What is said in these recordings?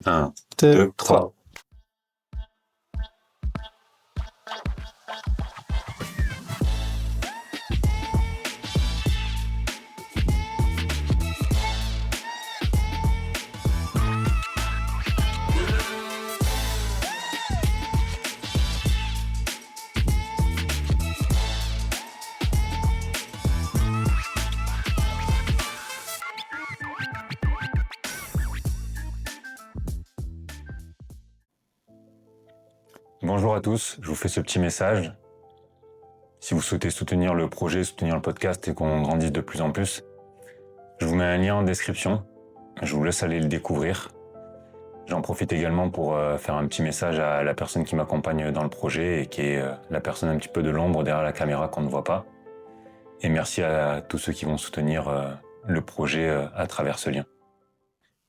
Un, Deux, deux, trois. trois. Bonjour à tous, je vous fais ce petit message. Si vous souhaitez soutenir le projet, soutenir le podcast et qu'on grandisse de plus en plus, je vous mets un lien en description. Je vous laisse aller le découvrir. J'en profite également pour faire un petit message à la personne qui m'accompagne dans le projet et qui est la personne un petit peu de l'ombre derrière la caméra qu'on ne voit pas. Et merci à tous ceux qui vont soutenir le projet à travers ce lien.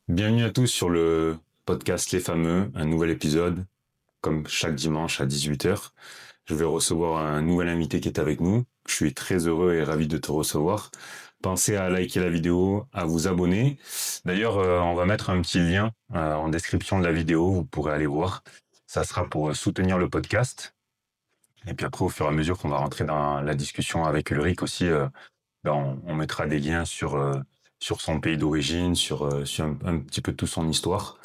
Bienvenue à tous sur le podcast Les Fameux, un nouvel épisode. Comme chaque dimanche à 18h, je vais recevoir un nouvel invité qui est avec nous. Je suis très heureux et ravi de te recevoir. Pensez à liker la vidéo, à vous abonner. D'ailleurs, on va mettre un petit lien en description de la vidéo, vous pourrez aller voir. Ça sera pour soutenir le podcast. Et puis après, au fur et à mesure qu'on va rentrer dans la discussion avec Ulrich aussi, on mettra des liens sur son pays d'origine, sur un petit peu toute son histoire.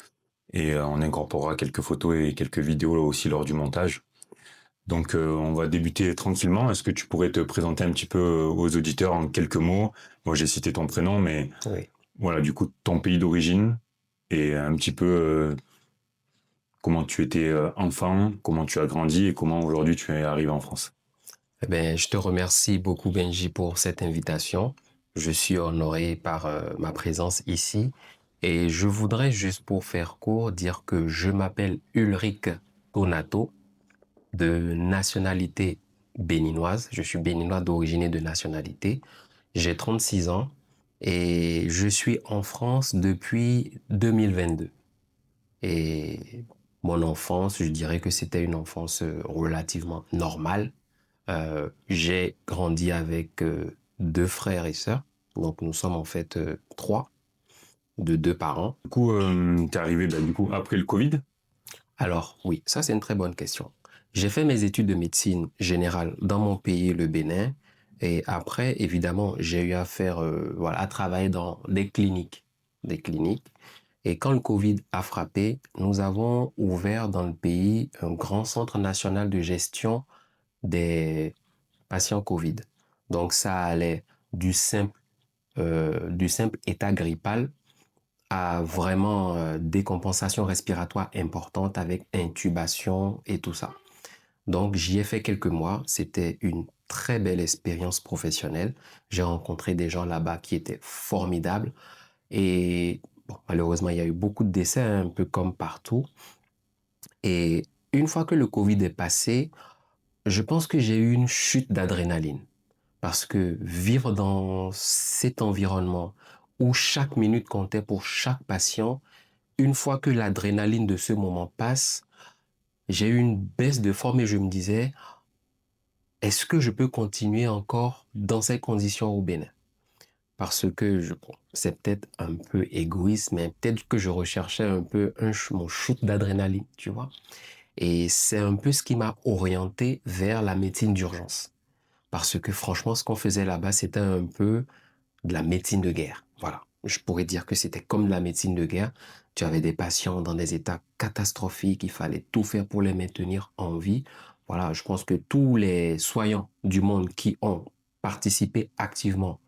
Et on incorporera quelques photos et quelques vidéos aussi lors du montage. Donc on va débuter tranquillement. Est-ce que tu pourrais te présenter un petit peu aux auditeurs en quelques mots? Moi j'ai cité ton prénom, mais Oui. voilà, du coup ton pays d'origine et un petit peu comment tu étais enfant, comment tu as grandi et comment aujourd'hui tu es arrivé en France. Je te remercie beaucoup, Benji, pour cette invitation. Je suis honoré par ma présence ici et je voudrais juste pour faire court dire que je m'appelle Ulrich Donato, de nationalité béninoise. Je suis béninois d'origine et de nationalité. J'ai 36 ans et je suis en France depuis 2022. Et mon enfance, je dirais que c'était une enfance relativement normale. J'ai grandi avec deux frères et sœurs. Donc, nous sommes en fait trois, de deux parents. Du coup, t'es arrivé du coup après le Covid. Alors, oui, ça, c'est une très bonne question. J'ai fait mes études de médecine générale dans mon pays, le Bénin. Et après, évidemment, j'ai eu à faire, voilà, à travailler dans des cliniques. Des cliniques. Et quand le Covid a frappé, nous avons ouvert dans le pays un grand centre national de gestion des patients Covid. Donc, ça allait du simple état grippal à vraiment des compensations respiratoires importantes avec intubation et tout ça. Donc, j'y ai fait quelques mois. C'était une très belle expérience professionnelle. J'ai rencontré des gens là-bas qui étaient formidables. Et bon, malheureusement, il y a eu beaucoup de décès, un peu comme partout. Et une fois que le Covid est passé, je pense que j'ai eu une chute d'adrénaline. Parce que vivre dans cet environnement où chaque minute comptait pour chaque patient, une fois que l'adrénaline de ce moment passe, j'ai eu une baisse de forme et je me disais, est-ce que je peux continuer encore dans ces conditions au Bénin? Parce que bon, c'est peut-être un peu égoïste, mais peut-être que je recherchais un peu mon shoot d'adrénaline, tu vois. Et c'est un peu ce qui m'a orienté vers la médecine d'urgence. Parce que franchement, ce qu'on faisait là-bas, c'était un peu de la médecine de guerre. Voilà. Je pourrais dire que c'était comme de la médecine de guerre. Tu avais des patients dans des états catastrophiques, il fallait tout faire pour les maintenir en vie. Voilà, je pense que tous les soignants du monde qui ont participé activement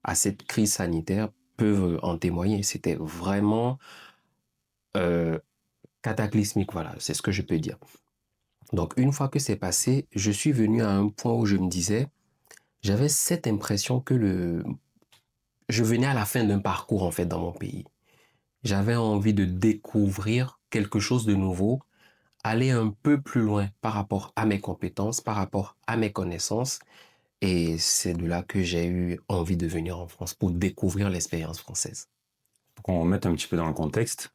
à cette crise sanitaire peuvent en témoigner. C'était vraiment euh, cataclysmique, voilà, c'est ce que je peux dire. Donc, une fois que c'est passé, je suis venu à un point où je me disais, j'avais cette impression que je venais à la fin d'un parcours, en fait, dans mon pays. J'avais envie de découvrir quelque chose de nouveau, aller un peu plus loin par rapport à mes compétences, par rapport à mes connaissances. Et c'est de là que j'ai eu envie de venir en France pour découvrir l'expérience française. Pour qu'on remette un petit peu dans le contexte,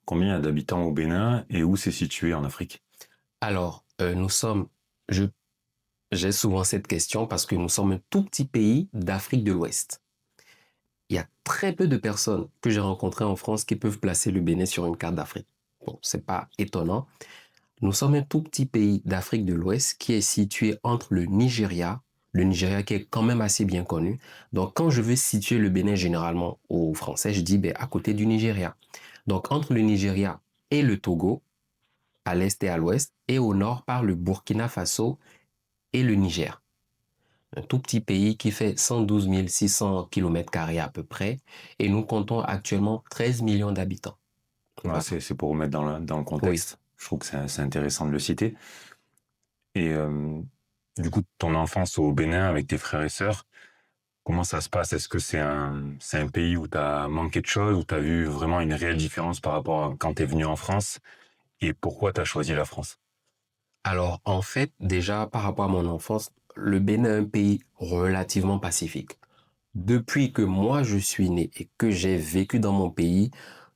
combien il y a d'habitants au Bénin et où c'est situé en Afrique? Alors, je, j'ai souvent cette question parce que nous sommes un tout petit pays d'Afrique de l'Ouest. il y a très peu de personnes que j'ai rencontrées en France qui peuvent placer le Bénin sur une carte d'Afrique. Bon, c'est pas étonnant. Nous sommes un tout petit pays d'Afrique de l'Ouest qui est situé entre le Nigeria qui est quand même assez bien connu. Donc, quand je veux situer le Bénin généralement aux Français, je dis ben, à côté du Nigeria. Donc, entre le Nigeria et le Togo, à l'est et à l'ouest, et au nord par le Burkina Faso et le Niger. Un tout petit pays qui fait 112 600 km² à peu près, et nous comptons actuellement 13 millions d'habitants. Ouais, Voilà. c'est pour remettre dans le Oui. contexte. Je trouve que c'est intéressant de le citer. Et du coup, ton enfance au Bénin avec tes frères et sœurs, comment ça se passe? Est-ce que c'est un pays où tu as manqué de choses, où tu as vu vraiment une réelle différence par rapport à quand tu es venu en France? Et pourquoi tu as choisi la France? Alors, en fait, déjà, par rapport à mon enfance, le Bénin est un pays relativement pacifique. Depuis que moi je suis né et que j'ai vécu dans mon pays,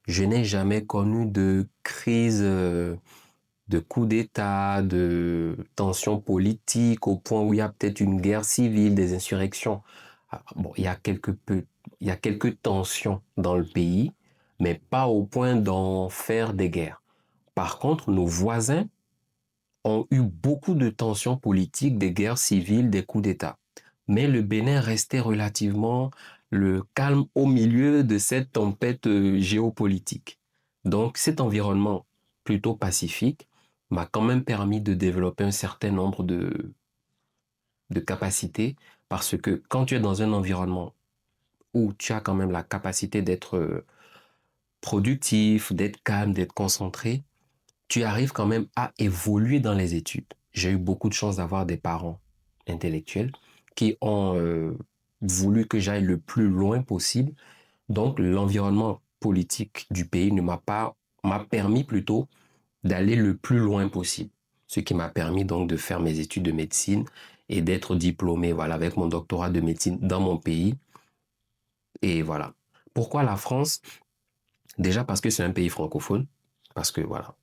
je n'ai jamais connu de crise, de coup d'État, de tensions politiques au point où il y a peut-être une guerre civile, des insurrections. Ah, bon, il y a quelques tensions dans le pays, mais pas au point d'en faire des guerres. Par contre, nos voisins ont eu beaucoup de tensions politiques, des guerres civiles, des coups d'État. Mais le Bénin restait relativement le calme au milieu de cette tempête géopolitique. Donc cet environnement plutôt pacifique m'a quand même permis de développer un certain nombre de capacités parce que quand tu es dans un environnement où tu as quand même la capacité d'être productif, d'être calme, d'être concentré, tu arrives quand même à évoluer dans les études. J'ai eu beaucoup de chance d'avoir des parents intellectuels qui ont voulu que j'aille le plus loin possible. Donc, l'environnement politique du pays m'a permis plutôt d'aller le plus loin possible. Ce qui m'a permis donc de faire mes études de médecine et d'être diplômé, voilà, avec mon doctorat de médecine dans mon pays. Et voilà. Pourquoi la France? Déjà parce que c'est un pays francophone, parce que voilà,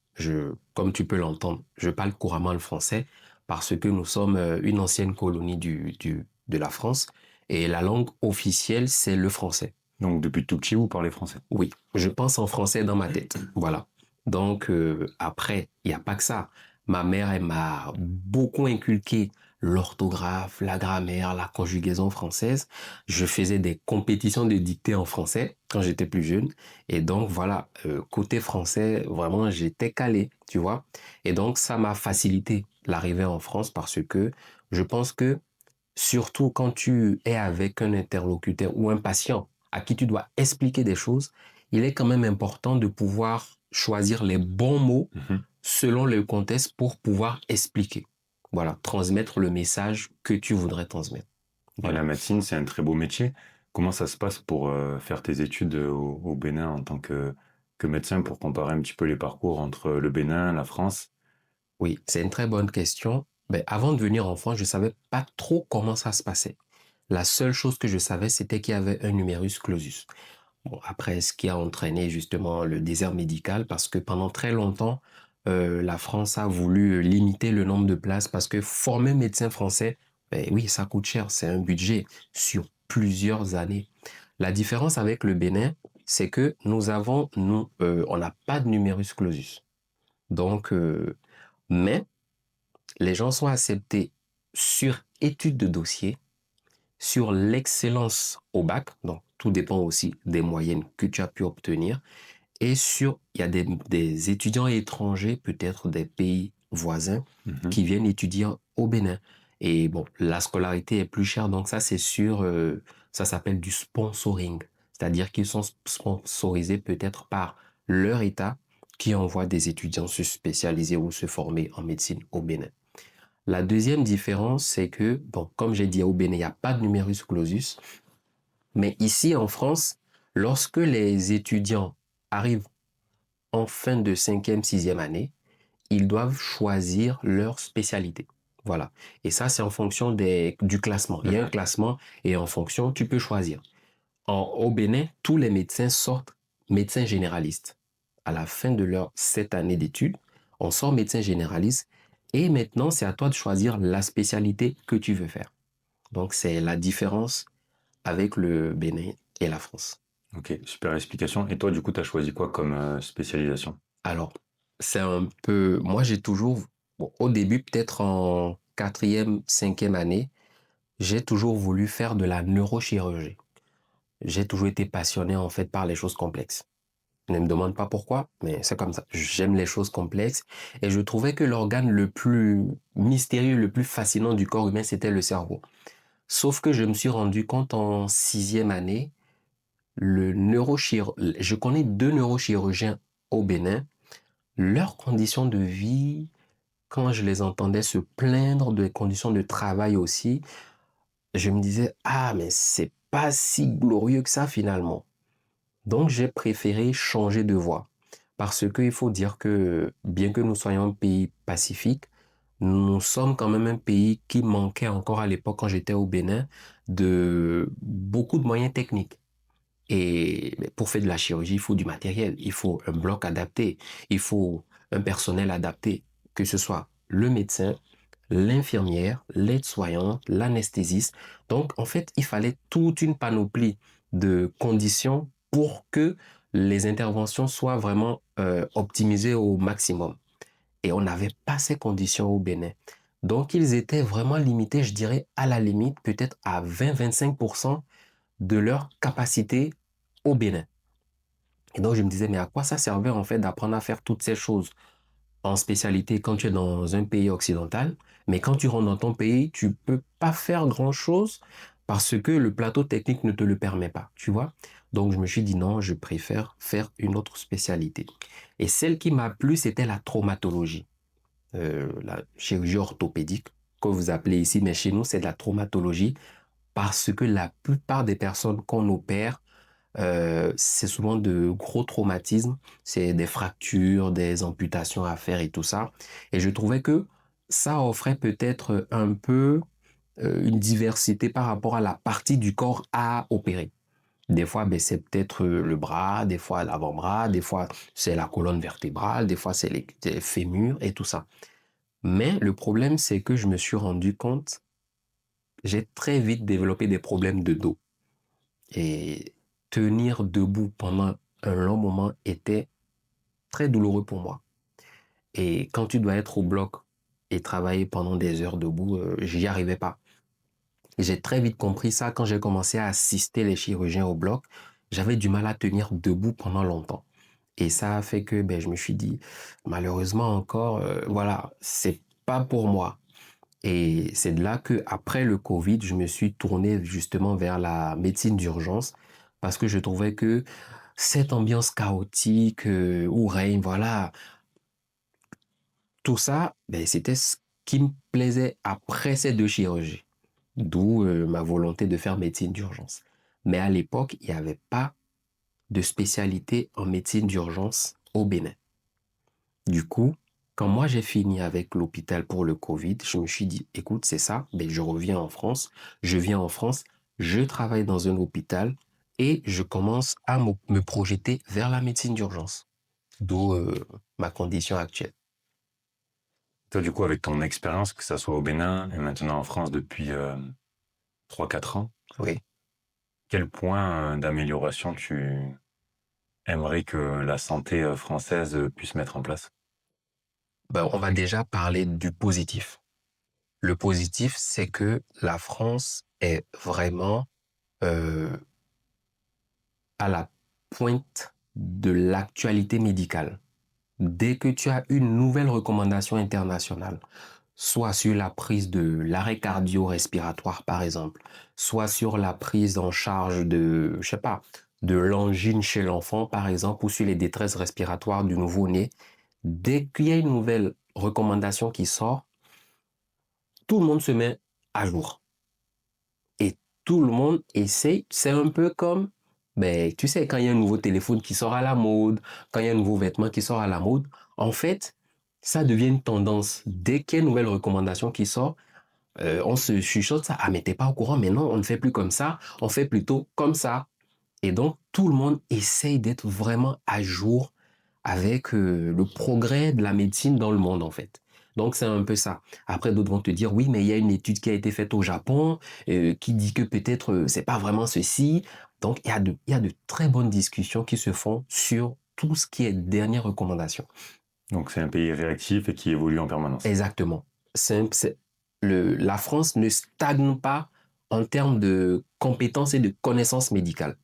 comme tu peux l'entendre, je parle couramment le français parce que nous sommes une ancienne colonie de la France et la langue officielle, c'est le français. Donc, depuis tout petit, vous parlez français? Oui, je pense en français dans ma tête. Voilà. Donc, après, il n'y a pas que ça. Ma mère, elle m'a beaucoup inculqué l'orthographe, la grammaire, la conjugaison française. Je faisais des compétitions de dictée en français quand j'étais plus jeune. Et donc, voilà, côté français, vraiment, j'étais calé, tu vois. Et donc, ça m'a facilité l'arrivée en France parce que je pense que surtout quand tu es avec un interlocuteur ou un patient à qui tu dois expliquer des choses, il est quand même important de pouvoir choisir les bons mots selon le contexte pour pouvoir expliquer. Voilà, transmettre le message que tu voudrais transmettre. Et Voilà. la médecine, c'est un très beau métier. Comment ça se passe pour faire tes études au Bénin en tant que médecin pour comparer un petit peu les parcours entre le Bénin, la France? Oui, c'est une très bonne question. Mais avant de venir en France, je ne savais pas trop comment ça se passait. La seule chose que je savais, c'était qu'il y avait un numerus clausus. Bon, après, ce qui a entraîné justement le désert médical, parce que pendant très longtemps, la France a voulu limiter le nombre de places parce que former un médecin français, ben oui, ça coûte cher, c'est un budget sur plusieurs années. La différence avec le Bénin, c'est que on n'a pas de numerus clausus. Donc, mais les gens sont acceptés sur étude de dossier, sur l'excellence au bac, donc tout dépend aussi des moyennes que tu as pu obtenir, et il y a des étudiants étrangers, peut-être des pays voisins, qui viennent étudier au Bénin. Et bon, la scolarité est plus chère, donc ça c'est sûr, ça s'appelle du sponsoring, c'est-à-dire qu'ils sont sponsorisés peut-être par leur État qui envoie des étudiants se spécialiser ou se former en médecine au Bénin. La deuxième différence, c'est que, bon, comme j'ai dit, au Bénin, il n'y a pas de numerus clausus. Mais ici, en France, lorsque les étudiants arrivent en fin de cinquième, sixième année, ils doivent choisir leur spécialité. Voilà. Et ça, c'est en fonction du classement. Il y a un classement et en fonction, tu peux choisir. Au Bénin, tous les médecins sortent médecins généralistes. À la fin de leur 7 années d'études, on sort médecin généraliste et maintenant, c'est à toi de choisir la spécialité que tu veux faire. Donc, c'est la différence avec le Bénin et la France. Ok, super explication. Et toi, du coup, tu as choisi quoi comme spécialisation? Alors, c'est un peu... Moi, j'ai toujours... Bon, au début, peut-être en quatrième, cinquième année, j'ai toujours voulu faire de la neurochirurgie. J'ai toujours été passionné, en fait, par les choses complexes. Ne me demande pas pourquoi, mais c'est comme ça. J'aime les choses complexes et je trouvais que l'organe le plus mystérieux, le plus fascinant du corps humain, c'était le cerveau. Sauf que je me suis rendu compte en sixième année, je connais deux neurochirurgiens au Bénin. Leurs conditions de vie, quand je les entendais se plaindre des conditions de travail aussi, je me disais, ah, mais c'est pas si glorieux que ça finalement. Donc, j'ai préféré changer de voie. Parce qu'il faut dire que, bien que nous soyons un pays pacifique, nous sommes quand même un pays qui manquait encore à l'époque, quand j'étais au Bénin, de beaucoup de moyens techniques. Et pour faire de la chirurgie, il faut du matériel, il faut un bloc adapté, il faut un personnel adapté, que ce soit le médecin, l'infirmière, l'aide-soignante, l'anesthésiste. Donc, en fait, il fallait toute une panoplie de conditions pour que les interventions soient vraiment optimisées au maximum. Et on n'avait pas ces conditions au Bénin. Donc, ils étaient vraiment limités, je dirais, à la limite, peut-être à 20-25% de leur capacité au Bénin. Et donc, je me disais, mais à quoi ça servait en fait d'apprendre à faire toutes ces choses en spécialité quand tu es dans un pays occidental, mais quand tu rentres dans ton pays, tu peux pas faire grand-chose parce que le plateau technique ne te le permet pas, tu vois? Donc, je me suis dit non, je préfère faire une autre spécialité. Et celle qui m'a plu, c'était la traumatologie, la chirurgie orthopédique, que vous appelez ici, mais chez nous, c'est de la traumatologie parce que la plupart des personnes qu'on opère, c'est souvent de gros traumatismes, c'est des fractures, des amputations à faire et tout ça. Et je trouvais que ça offrait peut-être un peu une diversité par rapport à la partie du corps à opérer. Des fois, ben, c'est peut-être le bras, des fois l'avant-bras, des fois c'est la colonne vertébrale, des fois c'est les fémurs et tout ça. Mais le problème, c'est que je me suis rendu compte, j'ai très vite développé des problèmes de dos. Et tenir debout pendant un long moment était très douloureux pour moi. Et quand tu dois être au bloc et travailler pendant des heures debout, j'y arrivais pas. J'ai très vite compris ça quand j'ai commencé à assister les chirurgiens au bloc. J'avais du mal à tenir debout pendant longtemps. Et ça a fait que ben, je me suis dit, malheureusement encore, voilà, c'est pas pour moi. Et c'est de là que, après le Covid, je me suis tourné justement vers la médecine d'urgence parce que je trouvais que cette ambiance chaotique où règne, voilà, tout ça, ben, c'était ce qui me plaisait après ces deux chirurgies. D'où ma volonté de faire médecine d'urgence. Mais à l'époque, il n'y avait pas de spécialité en médecine d'urgence au Bénin. Du coup, quand moi j'ai fini avec l'hôpital pour le Covid, je me suis dit, écoute, c'est ça, ben, je reviens en France, je viens en France, je travaille dans un hôpital et je commence à me projeter vers la médecine d'urgence. D'où ma condition actuelle. Toi, du coup, avec ton expérience, que ça soit au Bénin et maintenant en France depuis 3-4 ans, Oui. quel point d'amélioration tu aimerais que la santé française puisse mettre en place? Ben, on va déjà parler du positif. Le positif, c'est que la France est vraiment euh, à la pointe de l'actualité médicale. Dès que tu as une nouvelle recommandation internationale, soit sur la prise de l'arrêt cardio-respiratoire par exemple, soit sur la prise en charge de, je sais pas, de l'angine chez l'enfant par exemple, ou sur les détresses respiratoires du nouveau-né, dès qu'il y a une nouvelle recommandation qui sort, tout le monde se met à jour. Et tout le monde essaye, c'est un peu comme, ben, tu sais, quand il y a un nouveau téléphone qui sort à la mode, quand il y a un nouveau vêtement qui sort à la mode, en fait, ça devient une tendance. Dès qu'il y a une nouvelle recommandation qui sort, on se chuchote ça. Ah, mais t'es pas au courant, mais non, on ne fait plus comme ça, on fait plutôt comme ça. Et donc, tout le monde essaye d'être vraiment à jour avec le progrès de la médecine dans le monde, en fait. Donc, c'est un peu ça. Après, d'autres vont te dire, oui, mais il y a une étude qui a été faite au Japon qui dit que peut-être c'est pas vraiment ceci. Donc, il y a de très bonnes discussions qui se font sur tout ce qui est dernière recommandation. Donc c'est un pays réactif et qui évolue en permanence. Exactement. La France ne stagne pas en termes de compétences et de connaissances médicales.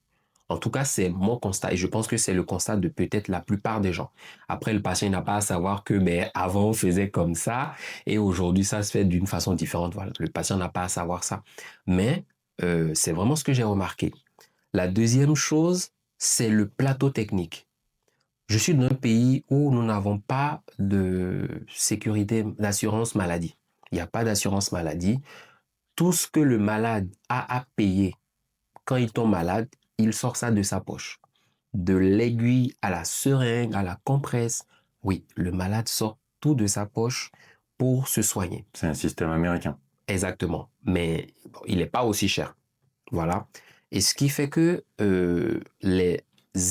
En tout cas, c'est mon constat et je pense que c'est le constat de peut-être la plupart des gens. Après, le patient n'a pas à savoir que avant on faisait comme ça et aujourd'hui ça se fait d'une façon différente. Voilà, le patient n'a pas à savoir ça. Mais c'est vraiment ce que j'ai remarqué. La deuxième chose, c'est le plateau technique. Je suis dans un pays où nous n'avons pas de sécurité, d'assurance maladie. Il n'y a pas d'assurance maladie. Tout ce que le malade a à payer quand il tombe malade, il sort ça de sa poche. De l'aiguille à la seringue, à la compresse. Oui, le malade sort tout de sa poche pour se soigner. C'est un système américain. Exactement. Mais bon, il n'est pas aussi cher. Voilà. Et ce qui fait que les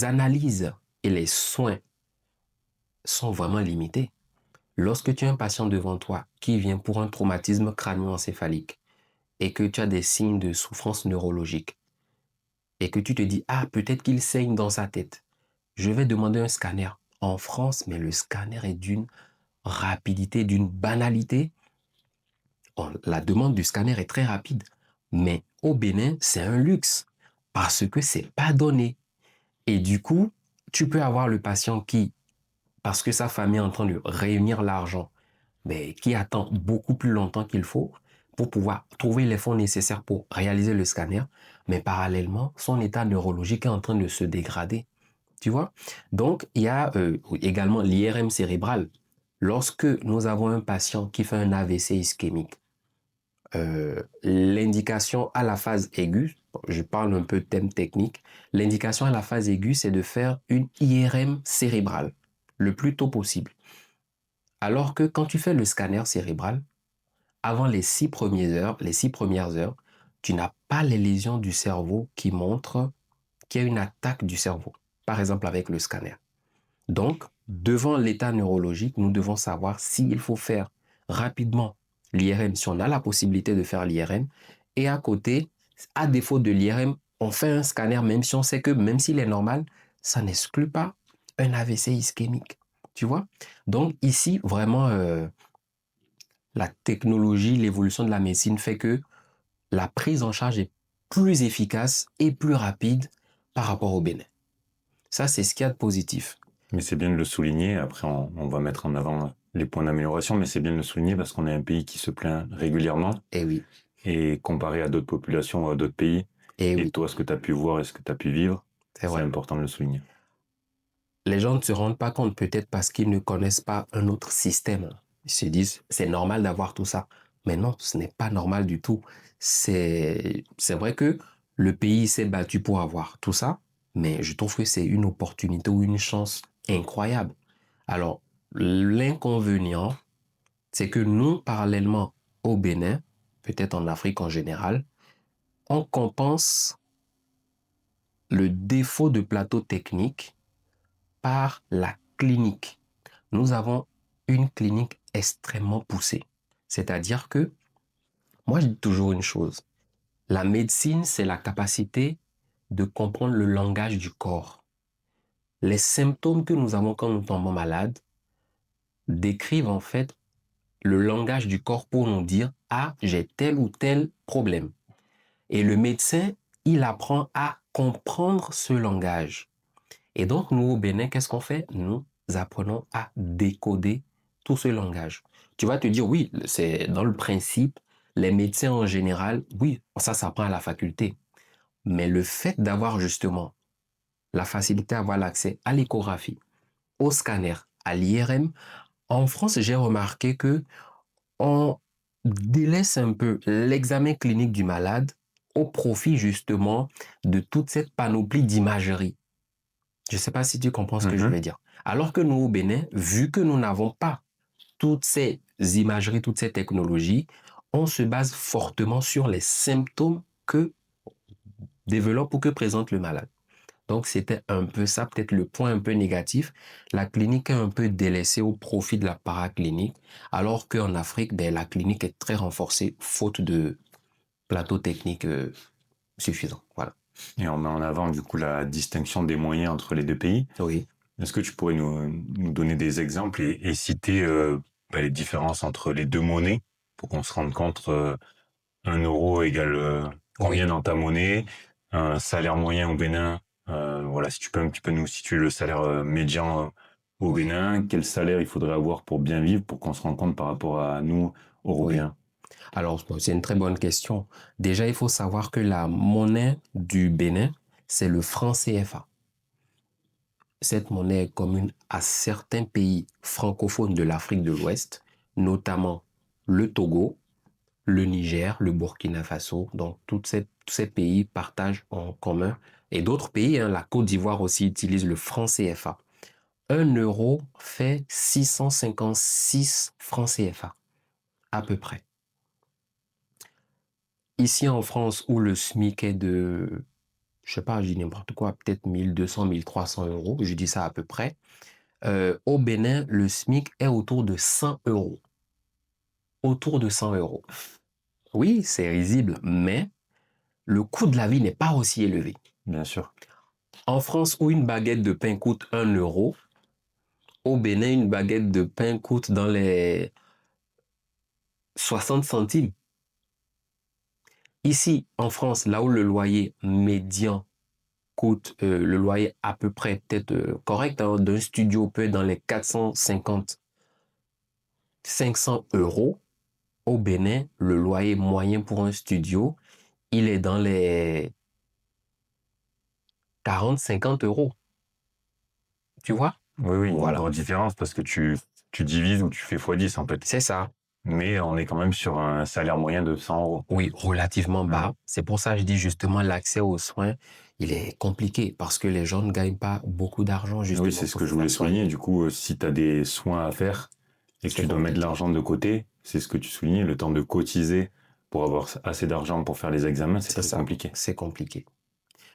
analyses et les soins sont vraiment limités. Lorsque tu as un patient devant toi qui vient pour un traumatisme crânio-encéphalique et que tu as des signes de souffrance neurologique et que tu te dis, ah, peut-être qu'il saigne dans sa tête, je vais demander un scanner. En France, mais le scanner est d'une rapidité, d'une banalité. La demande du scanner est très rapide. Mais au Bénin, c'est un luxe parce que c'est pas donné. Et du coup, tu peux avoir le patient qui, parce que sa famille est en train de réunir l'argent, mais qui attend beaucoup plus longtemps qu'il faut pour pouvoir trouver les fonds nécessaires pour réaliser le scanner. Mais parallèlement, son état neurologique est en train de se dégrader. Tu vois? Donc, il y a également l'IRM cérébral. Lorsque nous avons un patient qui fait un AVC ischémique, l'indication à la phase aiguë, je parle un peu de thème technique, l'indication à la phase aiguë, c'est de faire une IRM cérébrale le plus tôt possible. Alors que quand tu fais le scanner cérébral, avant les 6 premières heures, tu n'as pas les lésions du cerveau qui montrent qu'il y a une attaque du cerveau, par exemple avec le scanner. Donc, devant l'état neurologique, nous devons savoir s'il faut faire rapidement l'IRM, si on a la possibilité de faire l'IRM, et à côté, à défaut de l'IRM, on fait un scanner, même si on sait que même s'il est normal, ça n'exclut pas un AVC ischémique. Tu vois? Donc ici, vraiment, la technologie, l'évolution de la médecine fait que la prise en charge est plus efficace et plus rapide par rapport au Bénin. Ça, c'est ce qu'il y a de positif. Mais c'est bien de le souligner. Après, on va mettre en avant les points d'amélioration, mais c'est bien de le souligner parce qu'on est un pays qui se plaint régulièrement. Et oui. Et comparé à d'autres populations ou à d'autres pays, Et et oui, toi, ce que tu as pu voir et ce que tu as pu vivre, c'est c'est vrai. important de le souligner. Les gens ne se rendent pas compte peut-être parce qu'ils ne connaissent pas un autre système. Ils se disent, c'est normal d'avoir tout ça. Mais non, ce n'est pas normal du tout. C'est vrai que le pays s'est battu pour avoir tout ça, mais je trouve que c'est une opportunité ou une chance incroyable. Alors, l'inconvénient, c'est que nous, parallèlement au Bénin, peut-être en Afrique en général, on compense le défaut de plateau technique par la clinique. Nous avons une clinique extrêmement poussée. C'est-à-dire que, moi je dis toujours une chose, la médecine, c'est la capacité de comprendre le langage du corps. Les symptômes que nous avons quand nous tombons malades décrivent en fait le langage du corps pour nous dire, ah, j'ai tel ou tel problème. Et le médecin, il apprend à comprendre ce langage. Et donc, nous, au Bénin, qu'est-ce qu'on fait? Nous apprenons à décoder tout ce langage. Tu vas te dire, oui, c'est dans le principe, les médecins en général, oui, ça s'apprend à la faculté. Mais le fait d'avoir justement la facilité à avoir l'accès à l'échographie, au scanner, à l'IRM, en France, j'ai remarqué que on délaisse un peu l'examen clinique du malade au profit justement de toute cette panoplie d'imagerie. Je ne sais pas si tu comprends ce que je veux dire. Alors que nous, au Bénin, vu que nous n'avons pas toutes ces imageries, toutes ces technologies, on se base fortement sur les symptômes que développe ou que présente le malade. Donc, c'était un peu ça, peut-être le point un peu négatif. La clinique est un peu délaissée au profit de la paraclinique, alors qu'en Afrique, la clinique est très renforcée, faute de plateau technique suffisant. Voilà. Et on met en avant du coup la distinction des moyens entre les deux pays. Oui. Est-ce que tu pourrais nous donner des exemples et citer les différences entre les deux monnaies pour qu'on se rende compte 1 euro égale combien Oui. dans ta monnaie, un salaire moyen au Bénin, voilà, si tu peux un petit peu nous situer le salaire médian au Oui. Bénin, quel salaire il faudrait avoir pour bien vivre, pour qu'on se rende compte par rapport à nous, Oui. Européens. Alors, bon, c'est une très bonne question. Déjà, il faut savoir que la monnaie du Bénin, c'est le franc CFA. Cette monnaie est commune à certains pays francophones de l'Afrique de l'Ouest, notamment le Togo, le Niger, le Burkina Faso. Donc, tous ces pays partagent en commun. Et d'autres pays, hein, la Côte d'Ivoire aussi utilise le franc CFA. 1 euro fait 656 francs CFA, à peu près. Ici en France, où le SMIC est de, je sais pas, je dis n'importe quoi, peut-être 1200, 1300 euros, je dis ça à peu près. Au Bénin, le SMIC est autour de 100 euros. Autour de 100 euros. Oui, c'est risible, mais le coût de la vie n'est pas aussi élevé. Bien sûr. En France, où une baguette de pain coûte 1 euro, au Bénin, une baguette de pain coûte dans les 60 centimes. Ici, en France, là où le loyer médian coûte, le loyer à peu près peut-être correct, hein, d'un studio peut être dans les 450, 500 euros. Au Bénin, le loyer moyen pour un studio, il est dans les 40, 50 euros. Tu vois? Oui, oui, il y a une Voilà. grande différence parce que tu divises ou tu fais x10 en fait. C'est ça. Mais on est quand même sur un salaire moyen de 100 euros. Oui, relativement Ouais. bas. C'est pour ça que je dis justement l'accès aux soins, il est compliqué parce que les gens ne gagnent pas beaucoup d'argent Oui, justement c'est ce pour que se je voulais faire soigner. souligner. Du coup, si tu as des soins à faire et que C'est tu dois mettre de compliqué. l'argent de côté, c'est ce que tu soulignais, le temps de cotiser pour avoir assez d'argent pour faire les examens, c'est C'est très ça. compliqué. C'est compliqué.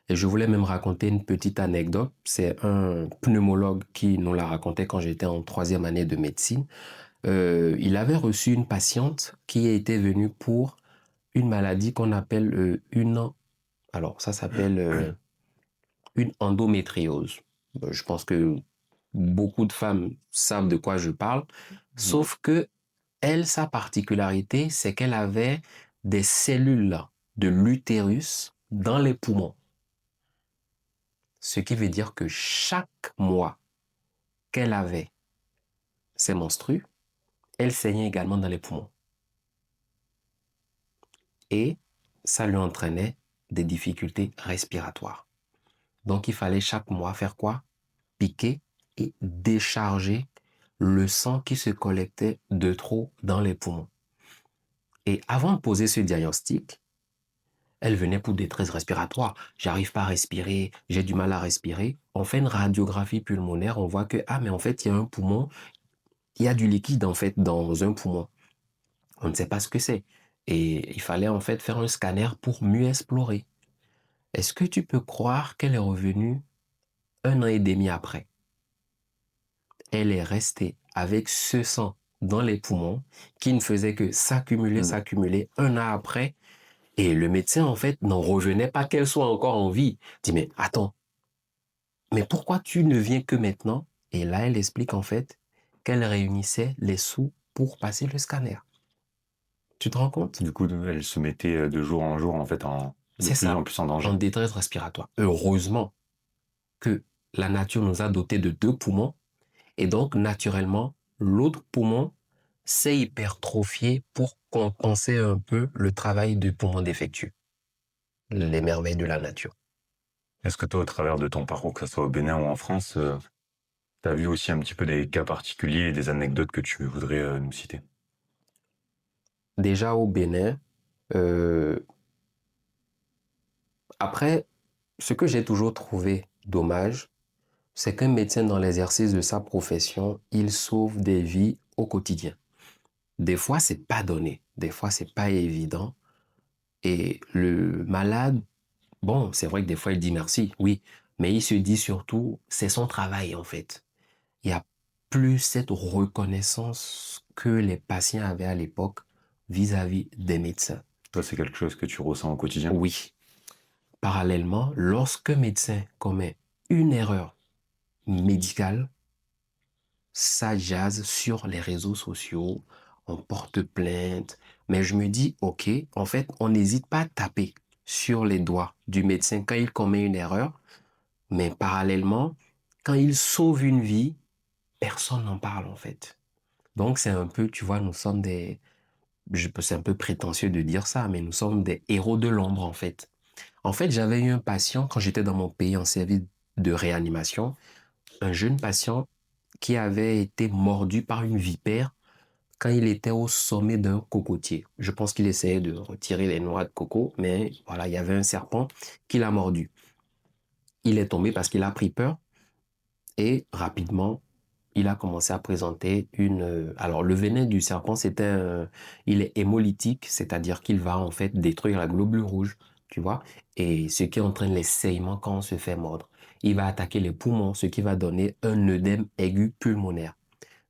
Et je voulais même raconter une petite anecdote. C'est un pneumologue qui nous l'a raconté quand j'étais en 3e année de médecine. Il avait reçu une patiente qui était venue pour une maladie qu'on appelle alors ça s'appelle une endométriose. Je pense que beaucoup de femmes savent de quoi je parle, sauf que elle, sa particularité, c'est qu'elle avait des cellules de l'utérus dans les poumons. Ce qui veut dire que chaque mois qu'elle avait ses menstrues, elle saignait également dans les poumons. Et ça lui entraînait des difficultés respiratoires. Donc il fallait chaque mois faire quoi? Piquer et décharger le sang qui se collectait de trop dans les poumons. Et avant de poser ce diagnostic, elle venait pour détresse respiratoire. J'arrive pas à respirer, j'ai du mal à respirer. On fait une radiographie pulmonaire, on voit que, ah, mais en fait, il y a un poumon, il y a du liquide, en fait, dans un poumon. On ne sait pas ce que c'est. Et il fallait, en fait, faire un scanner pour mieux explorer. Est-ce que tu peux croire qu'elle est revenue 1 an et demi après? Elle est restée avec ce sang dans les poumons qui ne faisait que s'accumuler, Mm. s'accumuler 1 an après. Et le médecin, en fait, n'en revenait pas qu'elle soit encore en vie. Il dit, mais attends, mais pourquoi tu ne viens que maintenant? Et là, elle explique en fait qu'elle réunissait les sous pour passer le scanner. Tu te rends compte? Du coup, elle se mettait de jour en jour, en fait, de C'est plus ça, en plus en en danger. détresse respiratoire. Heureusement que la nature nous a dotés de 2 poumons et donc naturellement, l'autre poumon s'est hypertrophié pour compenser un peu le travail du poumon défectueux. Les merveilles de la nature. Est-ce que toi, au travers de ton parcours, que ce soit au Bénin ou en France, tu as vu aussi un petit peu des cas particuliers et des anecdotes que tu voudrais nous citer? Déjà au Bénin, euh, après, ce que j'ai toujours trouvé dommage, c'est qu'un médecin dans l'exercice de sa profession, il sauve des vies au quotidien. Des fois, c'est pas donné. Des fois, c'est pas évident. Et le malade, bon, c'est vrai que des fois, il dit merci, oui. Mais il se dit surtout, c'est son travail, en fait. Il n'y a plus cette reconnaissance que les patients avaient à l'époque vis-à-vis des médecins. Toi, c'est quelque chose que tu ressens au quotidien? Oui. parallèlement, lorsqu'un médecin commet une erreur médicale, ça jase sur les réseaux sociaux, on porte plainte. Mais je me dis, OK, en fait, on n'hésite pas à taper sur les doigts du médecin quand il commet une erreur, mais parallèlement, quand il sauve une vie, personne n'en parle en fait. Donc c'est un peu, tu vois, nous sommes c'est un peu prétentieux de dire ça, mais nous sommes des héros de l'ombre en fait. En fait, j'avais eu un patient quand j'étais dans mon pays en service de réanimation, un jeune patient qui avait été mordu par une vipère quand il était au sommet d'un cocotier. Je pense qu'il essayait de retirer les noix de coco, mais voilà, il y avait un serpent qui l'a mordu. Il est tombé parce qu'il a pris peur et rapidement, il a commencé à présenter alors, le venin du serpent, il est hémolytique, c'est-à-dire qu'il va en fait détruire la globule rouge, tu vois, et ce qui entraîne les saignements quand on se fait mordre. Il va attaquer les poumons, ce qui va donner un œdème aigu pulmonaire.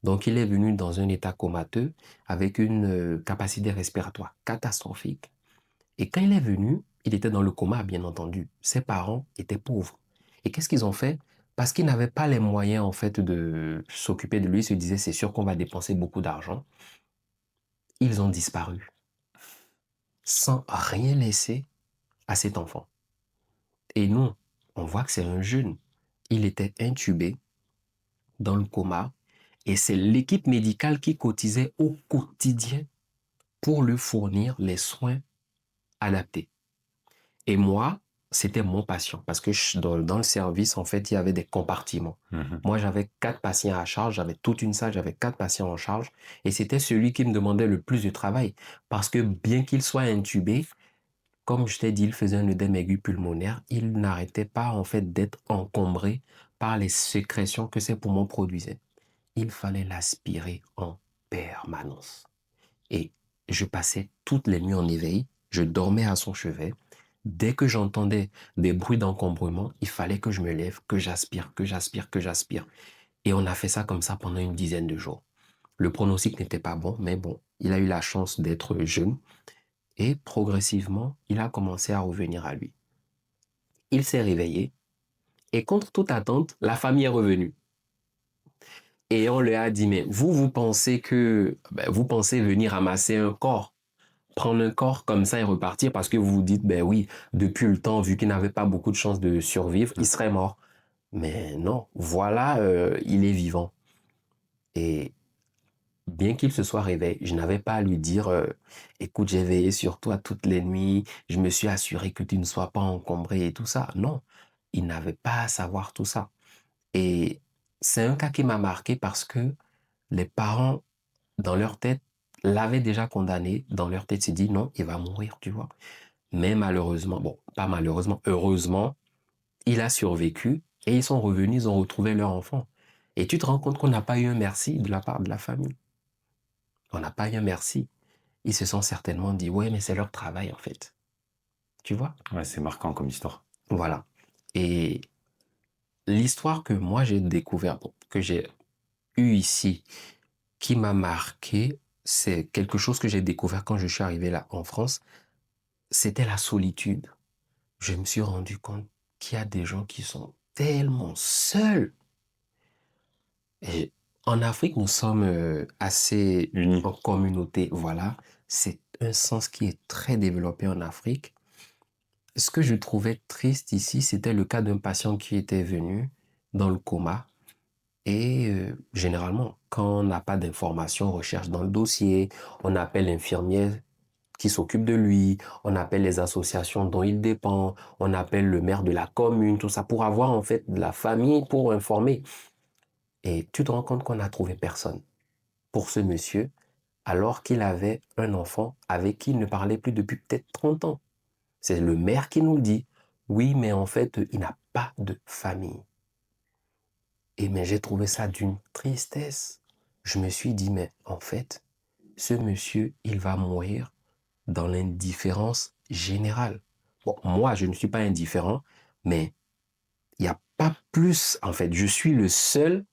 Donc, il est venu dans un état comateux avec une capacité respiratoire catastrophique. Et quand il est venu, il était dans le coma, bien entendu. Ses parents étaient pauvres. Et qu'est-ce qu'ils ont fait? Parce qu'ils n'avaient pas les moyens, en fait, de s'occuper de lui. Ils se disaient, c'est sûr qu'on va dépenser beaucoup d'argent. Ils ont disparu sans rien laisser à cet enfant. Et nous, on voit que c'est un jeune. Il était intubé dans le coma et c'est l'équipe médicale qui cotisait au quotidien pour lui fournir les soins adaptés. Et moi, c'était mon patient parce que dans le service, en fait, il y avait des compartiments. Moi, j'avais 4 patients à charge, j'avais toute une salle, j'avais 4 patients en charge et c'était celui qui me demandait le plus de travail parce que bien qu'il soit intubé, comme je t'ai dit, il faisait un œdème aigu pulmonaire, il n'arrêtait pas en fait d'être encombré par les sécrétions que ses poumons produisaient. Il fallait l'aspirer en permanence. Et je passais toutes les nuits en éveil, je dormais à son chevet. Dès que j'entendais des bruits d'encombrement, il fallait que je me lève, que j'aspire, que j'aspire, que j'aspire. Et on a fait ça comme ça pendant une dizaine de jours. Le pronostic n'était pas bon, mais bon, il a eu la chance d'être jeune et progressivement, il a commencé à revenir à lui. Il s'est réveillé et contre toute attente, la famille est revenue. Et on lui a dit, mais vous pensez vous pensez venir ramasser un corps, prendre un corps comme ça et repartir parce que vous vous dites, ben oui, depuis le temps, vu qu'il n'avait pas beaucoup de chances de survivre, il serait mort. Mais non, voilà, il est vivant. Et bien qu'il se soit réveillé, je n'avais pas à lui dire, écoute, j'ai veillé sur toi toutes les nuits, je me suis assuré que tu ne sois pas encombré et tout ça. Non, il n'avait pas à savoir tout ça. Et c'est un cas qui m'a marqué parce que les parents, dans leur tête, l'avaient déjà condamné. Dans leur tête, s'est dit, non, il va mourir, tu vois. Mais malheureusement, bon, pas malheureusement, heureusement, il a survécu et ils sont revenus, ils ont retrouvé leur enfant. Et tu te rends compte qu'on n'a pas eu un merci de la part de la famille. On n'a pas eu un merci. Ils se sont certainement dit, ouais, mais c'est leur travail en fait. Tu vois? Ouais, c'est marquant comme histoire. Voilà. Et l'histoire que moi j'ai découvert, que j'ai eue ici, qui m'a marqué, c'est quelque chose que j'ai découvert quand je suis arrivé là en France, c'était la solitude. Je me suis rendu compte qu'il y a des gens qui sont tellement seuls. Et en Afrique, nous sommes assez Unis. en communauté. Voilà, c'est un sens qui est très développé en Afrique. Ce que je trouvais triste ici, c'était le cas d'un patient qui était venu dans le coma. Et généralement, quand on n'a pas d'informations, on recherche dans le dossier, on appelle l'infirmière qui s'occupe de lui, on appelle les associations dont il dépend, on appelle le maire de la commune, tout ça, pour avoir en fait de la famille, pour informer. Et tu te rends compte qu'on n'a trouvé personne pour ce monsieur, alors qu'il avait un enfant avec qui il ne parlait plus depuis peut-être 30 ans. C'est le maire qui nous le dit. Oui, mais en fait, il n'a pas de famille. Et mais j'ai trouvé ça d'une tristesse. Je me suis dit, mais en fait, ce monsieur, il va mourir dans l'indifférence générale. Bon, moi, je ne suis pas indifférent, mais il n'y a pas plus, en fait, je suis le seul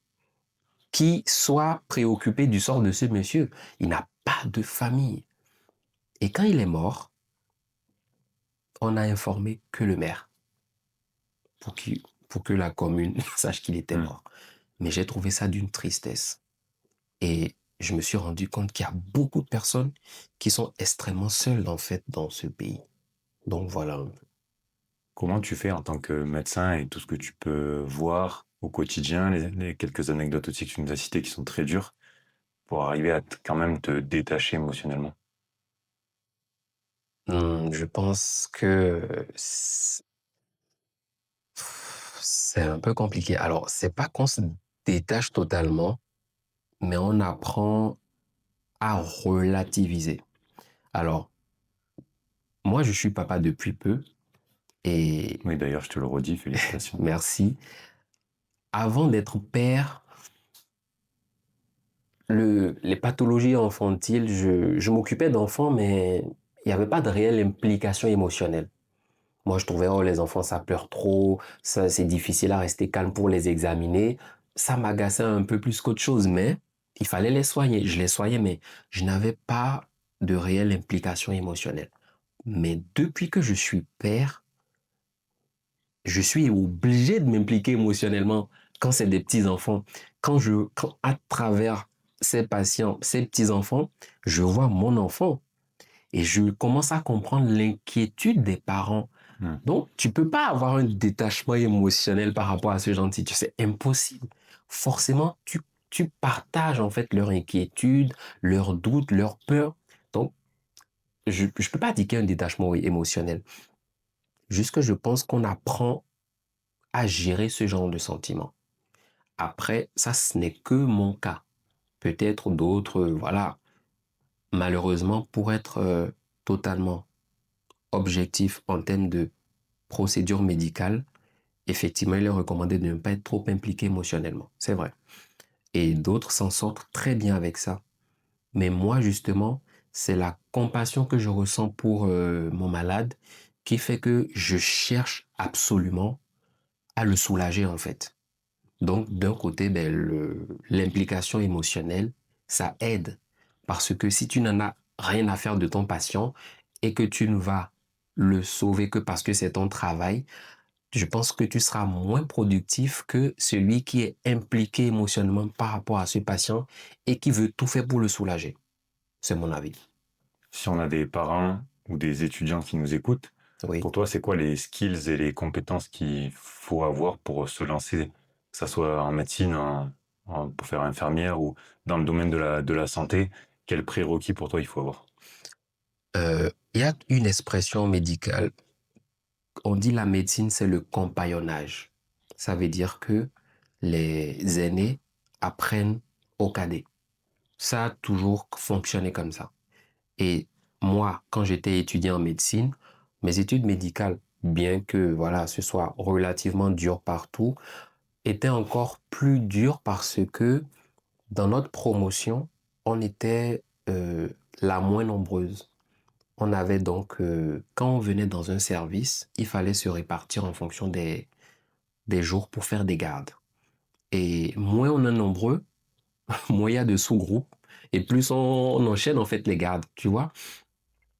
qui soit préoccupé du sort de ce monsieur. Il n'a pas de famille. Et quand il est mort, on n'a informé que le maire pour que la commune sache qu'il était mort. Mais j'ai trouvé ça d'une tristesse. Et je me suis rendu compte qu'il y a beaucoup de personnes qui sont extrêmement seules, en fait, dans ce pays. Donc voilà. Comment tu fais en tant que médecin et tout ce que tu peux voir au quotidien, les quelques anecdotes aussi que tu nous as citées qui sont très dures, pour arriver à quand même te détacher émotionnellement? Je pense que c'est un peu compliqué. Alors, c'est pas qu'on se détache totalement, mais on apprend à relativiser. Alors, moi, je suis papa depuis peu et Oui, d'ailleurs, je te le redis, félicitations. merci. Avant d'être père, les pathologies infantiles, je m'occupais d'enfants, mais il n'y avait pas de réelle implication émotionnelle. Moi, je trouvais, oh, les enfants, ça pleure trop, ça, c'est difficile à rester calme pour les examiner. Ça m'agaçait un peu plus qu'autre chose, mais il fallait les soigner. Je les soignais, mais je n'avais pas de réelle implication émotionnelle. Mais depuis que je suis père, je suis obligé de m'impliquer émotionnellement quand c'est des petits-enfants. Quand à travers ces patients, ces petits-enfants, je vois mon enfant et je commence à comprendre l'inquiétude des parents. Mm. Donc, tu peux pas avoir un détachement émotionnel par rapport à ce genre de situation. C'est impossible. Forcément, tu partages en fait leur inquiétude, leurs doutes, leurs peurs. Donc, je ne peux pas dire qu'il y a un détachement émotionnel. Juste que je pense qu'on apprend à gérer ce genre de sentiments. Après, ça, ce n'est que mon cas. Peut-être d'autres, voilà. Malheureusement, pour être totalement objectif en termes de procédure médicale, effectivement, il est recommandé de ne pas être trop impliqué émotionnellement. C'est vrai. Et d'autres s'en sortent très bien avec ça. Mais moi, justement, c'est la compassion que je ressens pour mon malade qui fait que je cherche absolument à le soulager, en fait. Donc, d'un côté, ben, l'implication émotionnelle, ça aide. Parce que si tu n'en as rien à faire de ton patient et que tu ne vas le sauver que parce que c'est ton travail, je pense que tu seras moins productif que celui qui est impliqué émotionnellement par rapport à ce patient et qui veut tout faire pour le soulager. C'est mon avis. Si on a des parents ou des étudiants qui nous écoutent, Oui. pour toi, c'est quoi les skills et les compétences qu'il faut avoir pour se lancer, que ça soit en médecine, pour faire infirmière ou dans le domaine de la santé? Quels prérequis pour toi il faut avoir? Il y a une expression médicale. On dit la médecine, c'est le compagnonnage. Ça veut dire que les aînés apprennent aux cadets. Ça a toujours fonctionné comme ça. Et moi, quand j'étais étudiant en médecine, mes études médicales, bien que voilà, ce soit relativement dur partout, étaient encore plus dures parce que dans notre promotion, on était la moins nombreuse. On avait donc, quand on venait dans un service, il fallait se répartir en fonction des jours pour faire des gardes. Et moins on est nombreux, moins il y a de sous-groupes, et plus on enchaîne en fait les gardes, tu vois.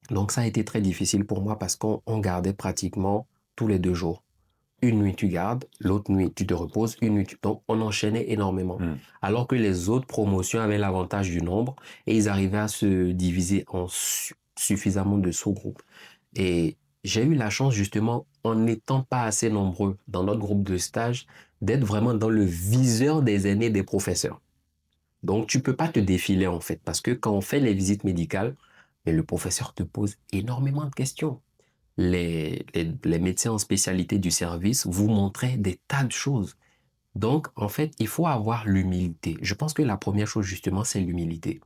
Donc ça a été très difficile pour moi parce qu'on gardait pratiquement tous les 2 jours. Une nuit tu gardes, l'autre nuit tu te reposes, une nuit tu... Donc on enchaînait énormément. Alors que les autres promotions avaient l'avantage du nombre et ils arrivaient à se diviser en suffisamment de sous-groupes. Et j'ai eu la chance justement, en n'étant pas assez nombreux dans notre groupe de stage, d'être vraiment dans le viseur des aînés des professeurs. Donc, tu peux pas te défiler en fait, parce que quand on fait les visites médicales, mais le professeur te pose énormément de questions. Les médecins en spécialité du service vous montraient des tas de choses. Donc, en fait, il faut avoir l'humilité. Je pense que la première chose, justement, c'est l'humilité.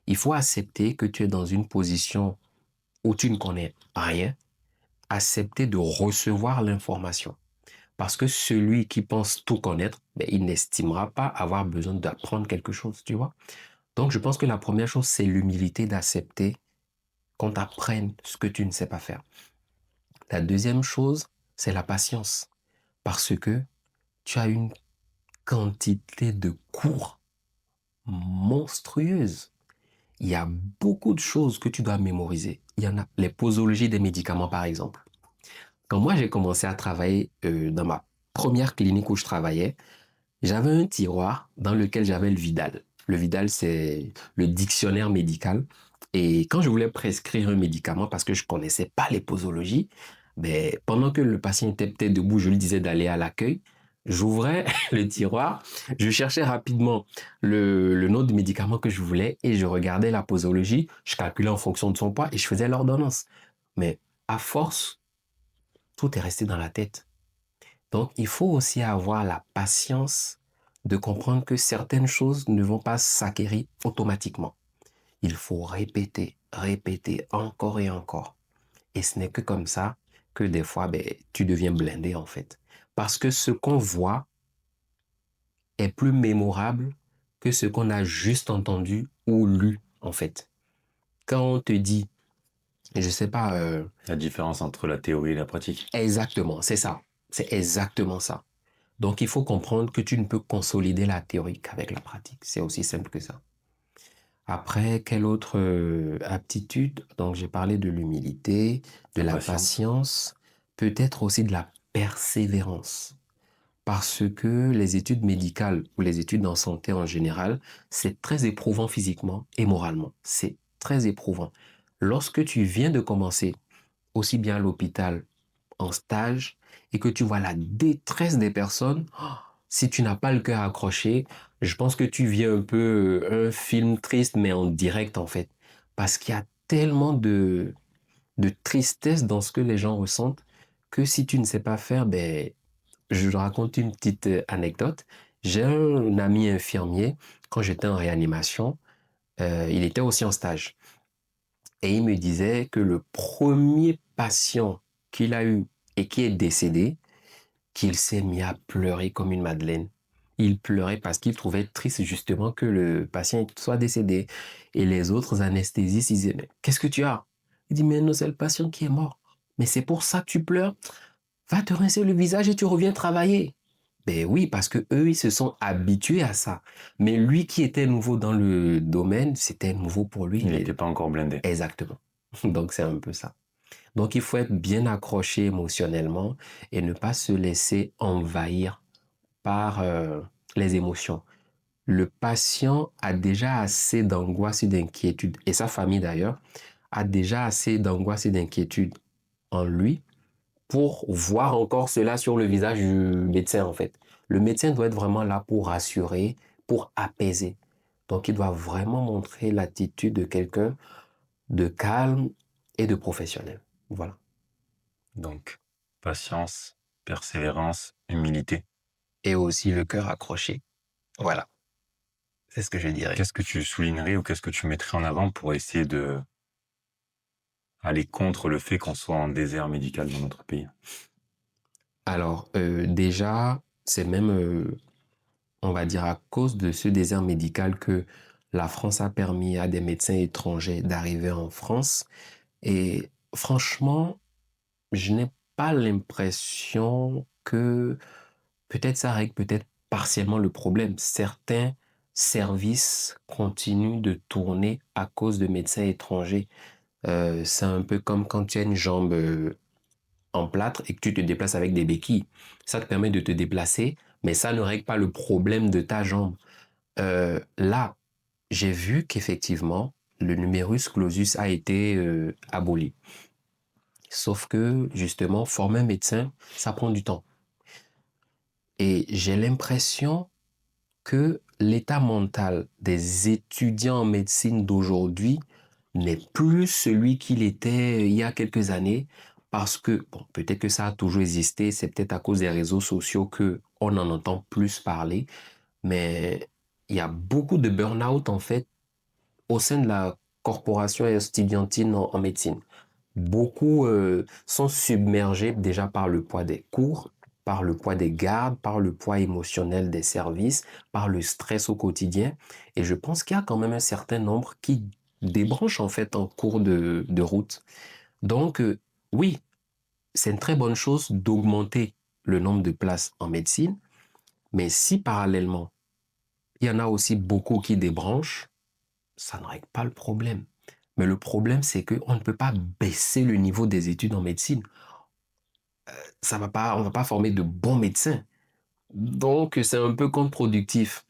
Il faut accepter que tu es dans une position où tu ne connais rien, accepter de recevoir l'information. Parce que celui qui pense tout connaître, ben, il n'estimera pas avoir besoin d'apprendre quelque chose, tu vois. Donc, je pense que la première chose, c'est l'humilité d'accepter qu'on t'apprenne ce que tu ne sais pas faire. La deuxième chose, c'est la patience. Parce que tu as une quantité de cours monstrueuse. Il y a beaucoup de choses que tu dois mémoriser. Il y en a les posologies des médicaments, par exemple. Quand moi, j'ai commencé à travailler dans ma première clinique où je travaillais, j'avais un tiroir dans lequel j'avais le Vidal. Le Vidal, c'est le dictionnaire médical. Et quand je voulais prescrire un médicament, parce que je ne connaissais pas les posologies, ben, pendant que le patient était peut-être debout, je lui disais d'aller à l'accueil. J'ouvrais le tiroir, je cherchais rapidement le nom du médicament que je voulais et je regardais la posologie, je calculais en fonction de son poids et je faisais l'ordonnance. Mais à force, tout est resté dans la tête. Donc, il faut aussi avoir la patience de comprendre que certaines choses ne vont pas s'acquérir automatiquement. Il faut répéter, répéter encore et encore. Et ce n'est que comme ça que des fois, ben, tu deviens blindé en fait. Parce que ce qu'on voit est plus mémorable que ce qu'on a juste entendu ou lu en fait. Quand on te dit, je sais pas, La différence entre la théorie et la pratique. exactement, c'est ça. C'est exactement ça. Donc, il faut comprendre que tu ne peux consolider la théorie qu'avec la pratique. C'est aussi simple que ça. Après, quelle autre aptitude? Donc, j'ai parlé de l'humilité, de La la patience. patience, peut-être aussi de la persévérance. Parce que les études médicales ou les études en santé en général, c'est très éprouvant physiquement et moralement. C'est très éprouvant. Lorsque tu viens de commencer, aussi bien à l'hôpital, en stage, et que tu vois la détresse des personnes, oh, si tu n'as pas le cœur accroché, je pense que tu vis un peu un film triste, mais en direct en fait. Parce qu'il y a tellement de tristesse dans ce que les gens ressentent que si tu ne sais pas faire, ben, je raconte une petite anecdote. J'ai un ami infirmier, quand j'étais en réanimation, il était aussi en stage. Et il me disait que le premier patient qu'il a eu et qui est décédé, qu'il s'est mis à pleurer comme une madeleine. Il pleurait parce qu'il trouvait triste justement que le patient soit décédé. Et les autres anesthésistes, ils disaient, mais qu'est-ce que tu as? Il dit, mais non, c'est le patient qui est mort. Mais c'est pour ça que tu pleures. Va te rincer le visage et tu reviens travailler. Ben oui, parce que eux, ils se sont habitués à ça. Mais lui qui était nouveau dans le domaine, c'était nouveau pour lui. Il n'était pas encore blindé. Exactement. Donc c'est un peu ça. Donc il faut être bien accroché émotionnellement et ne pas se laisser envahir par les émotions. Le patient a déjà assez d'angoisse et d'inquiétude, et sa famille d'ailleurs, a déjà assez d'angoisse et d'inquiétude en lui pour voir encore cela sur le visage du médecin en fait. Le médecin doit être vraiment là pour rassurer, pour apaiser. Donc il doit vraiment montrer l'attitude de quelqu'un de calme et de professionnel. Voilà. Donc, patience, persévérance, humilité. Et aussi le cœur accroché. Voilà. C'est ce que je dirais. Qu'est-ce que tu soulignerais ou qu'est-ce que tu mettrais en avant pour essayer de aller contre le fait qu'on soit en désert médical dans notre pays? Alors, déjà, c'est même, on va dire, à cause de ce désert médical que la France a permis à des médecins étrangers d'arriver en France. Et franchement, je n'ai pas l'impression que peut-être ça règle peut-être partiellement le problème. Certains services continuent de tourner à cause de médecins étrangers. C'est un peu comme quand tu as une jambe en plâtre et que tu te déplaces avec des béquilles. Ça te permet de te déplacer, mais ça ne règle pas le problème de ta jambe. Là, j'ai vu qu'effectivement, le numerus clausus a été aboli. Sauf que, justement, former un médecin, ça prend du temps. Et j'ai l'impression que l'état mental des étudiants en médecine d'aujourd'hui n'est plus celui qu'il était il y a quelques années parce que, bon, peut-être que ça a toujours existé, c'est peut-être à cause des réseaux sociaux que on en entend plus parler, mais il y a beaucoup de burn-out en fait au sein de la corporation estudiantine en médecine. Beaucoup sont submergés déjà par le poids des cours, par le poids des gardes, par le poids émotionnel des services, par le stress au quotidien. Et je pense qu'il y a quand même un certain nombre qui débranchent en fait en cours de route. Donc, oui, c'est une très bonne chose d'augmenter le nombre de places en médecine, mais si parallèlement, il y en a aussi beaucoup qui débranchent, ça ne règle pas le problème. Mais le problème, c'est qu'on ne peut pas baisser le niveau des études en médecine. on va pas former de bons médecins. Donc, c'est un peu contre-productif.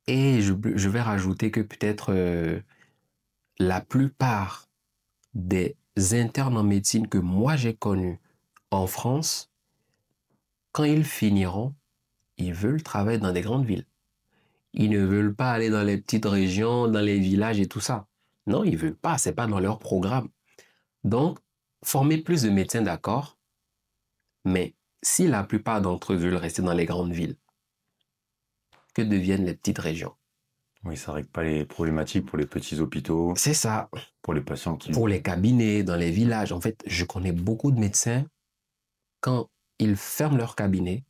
Et je vais rajouter que peut-être la plupart des internes en médecine que moi j'ai connus en France, quand ils finiront, ils veulent travailler dans des grandes villes. Ils ne veulent pas aller dans les petites régions, dans les villages et tout ça. Non, ils veulent pas, c'est pas dans leur programme. Donc, former plus de médecins, d'accord, mais si la plupart d'entre eux veulent rester dans les grandes villes, que deviennent les petites régions? Oui, ça règle pas les problématiques pour les petits hôpitaux, C'est ça. pour les patients qui... Pour les cabinets, dans les villages, en fait, je connais beaucoup de médecins, quand ils ferment leur cabinet,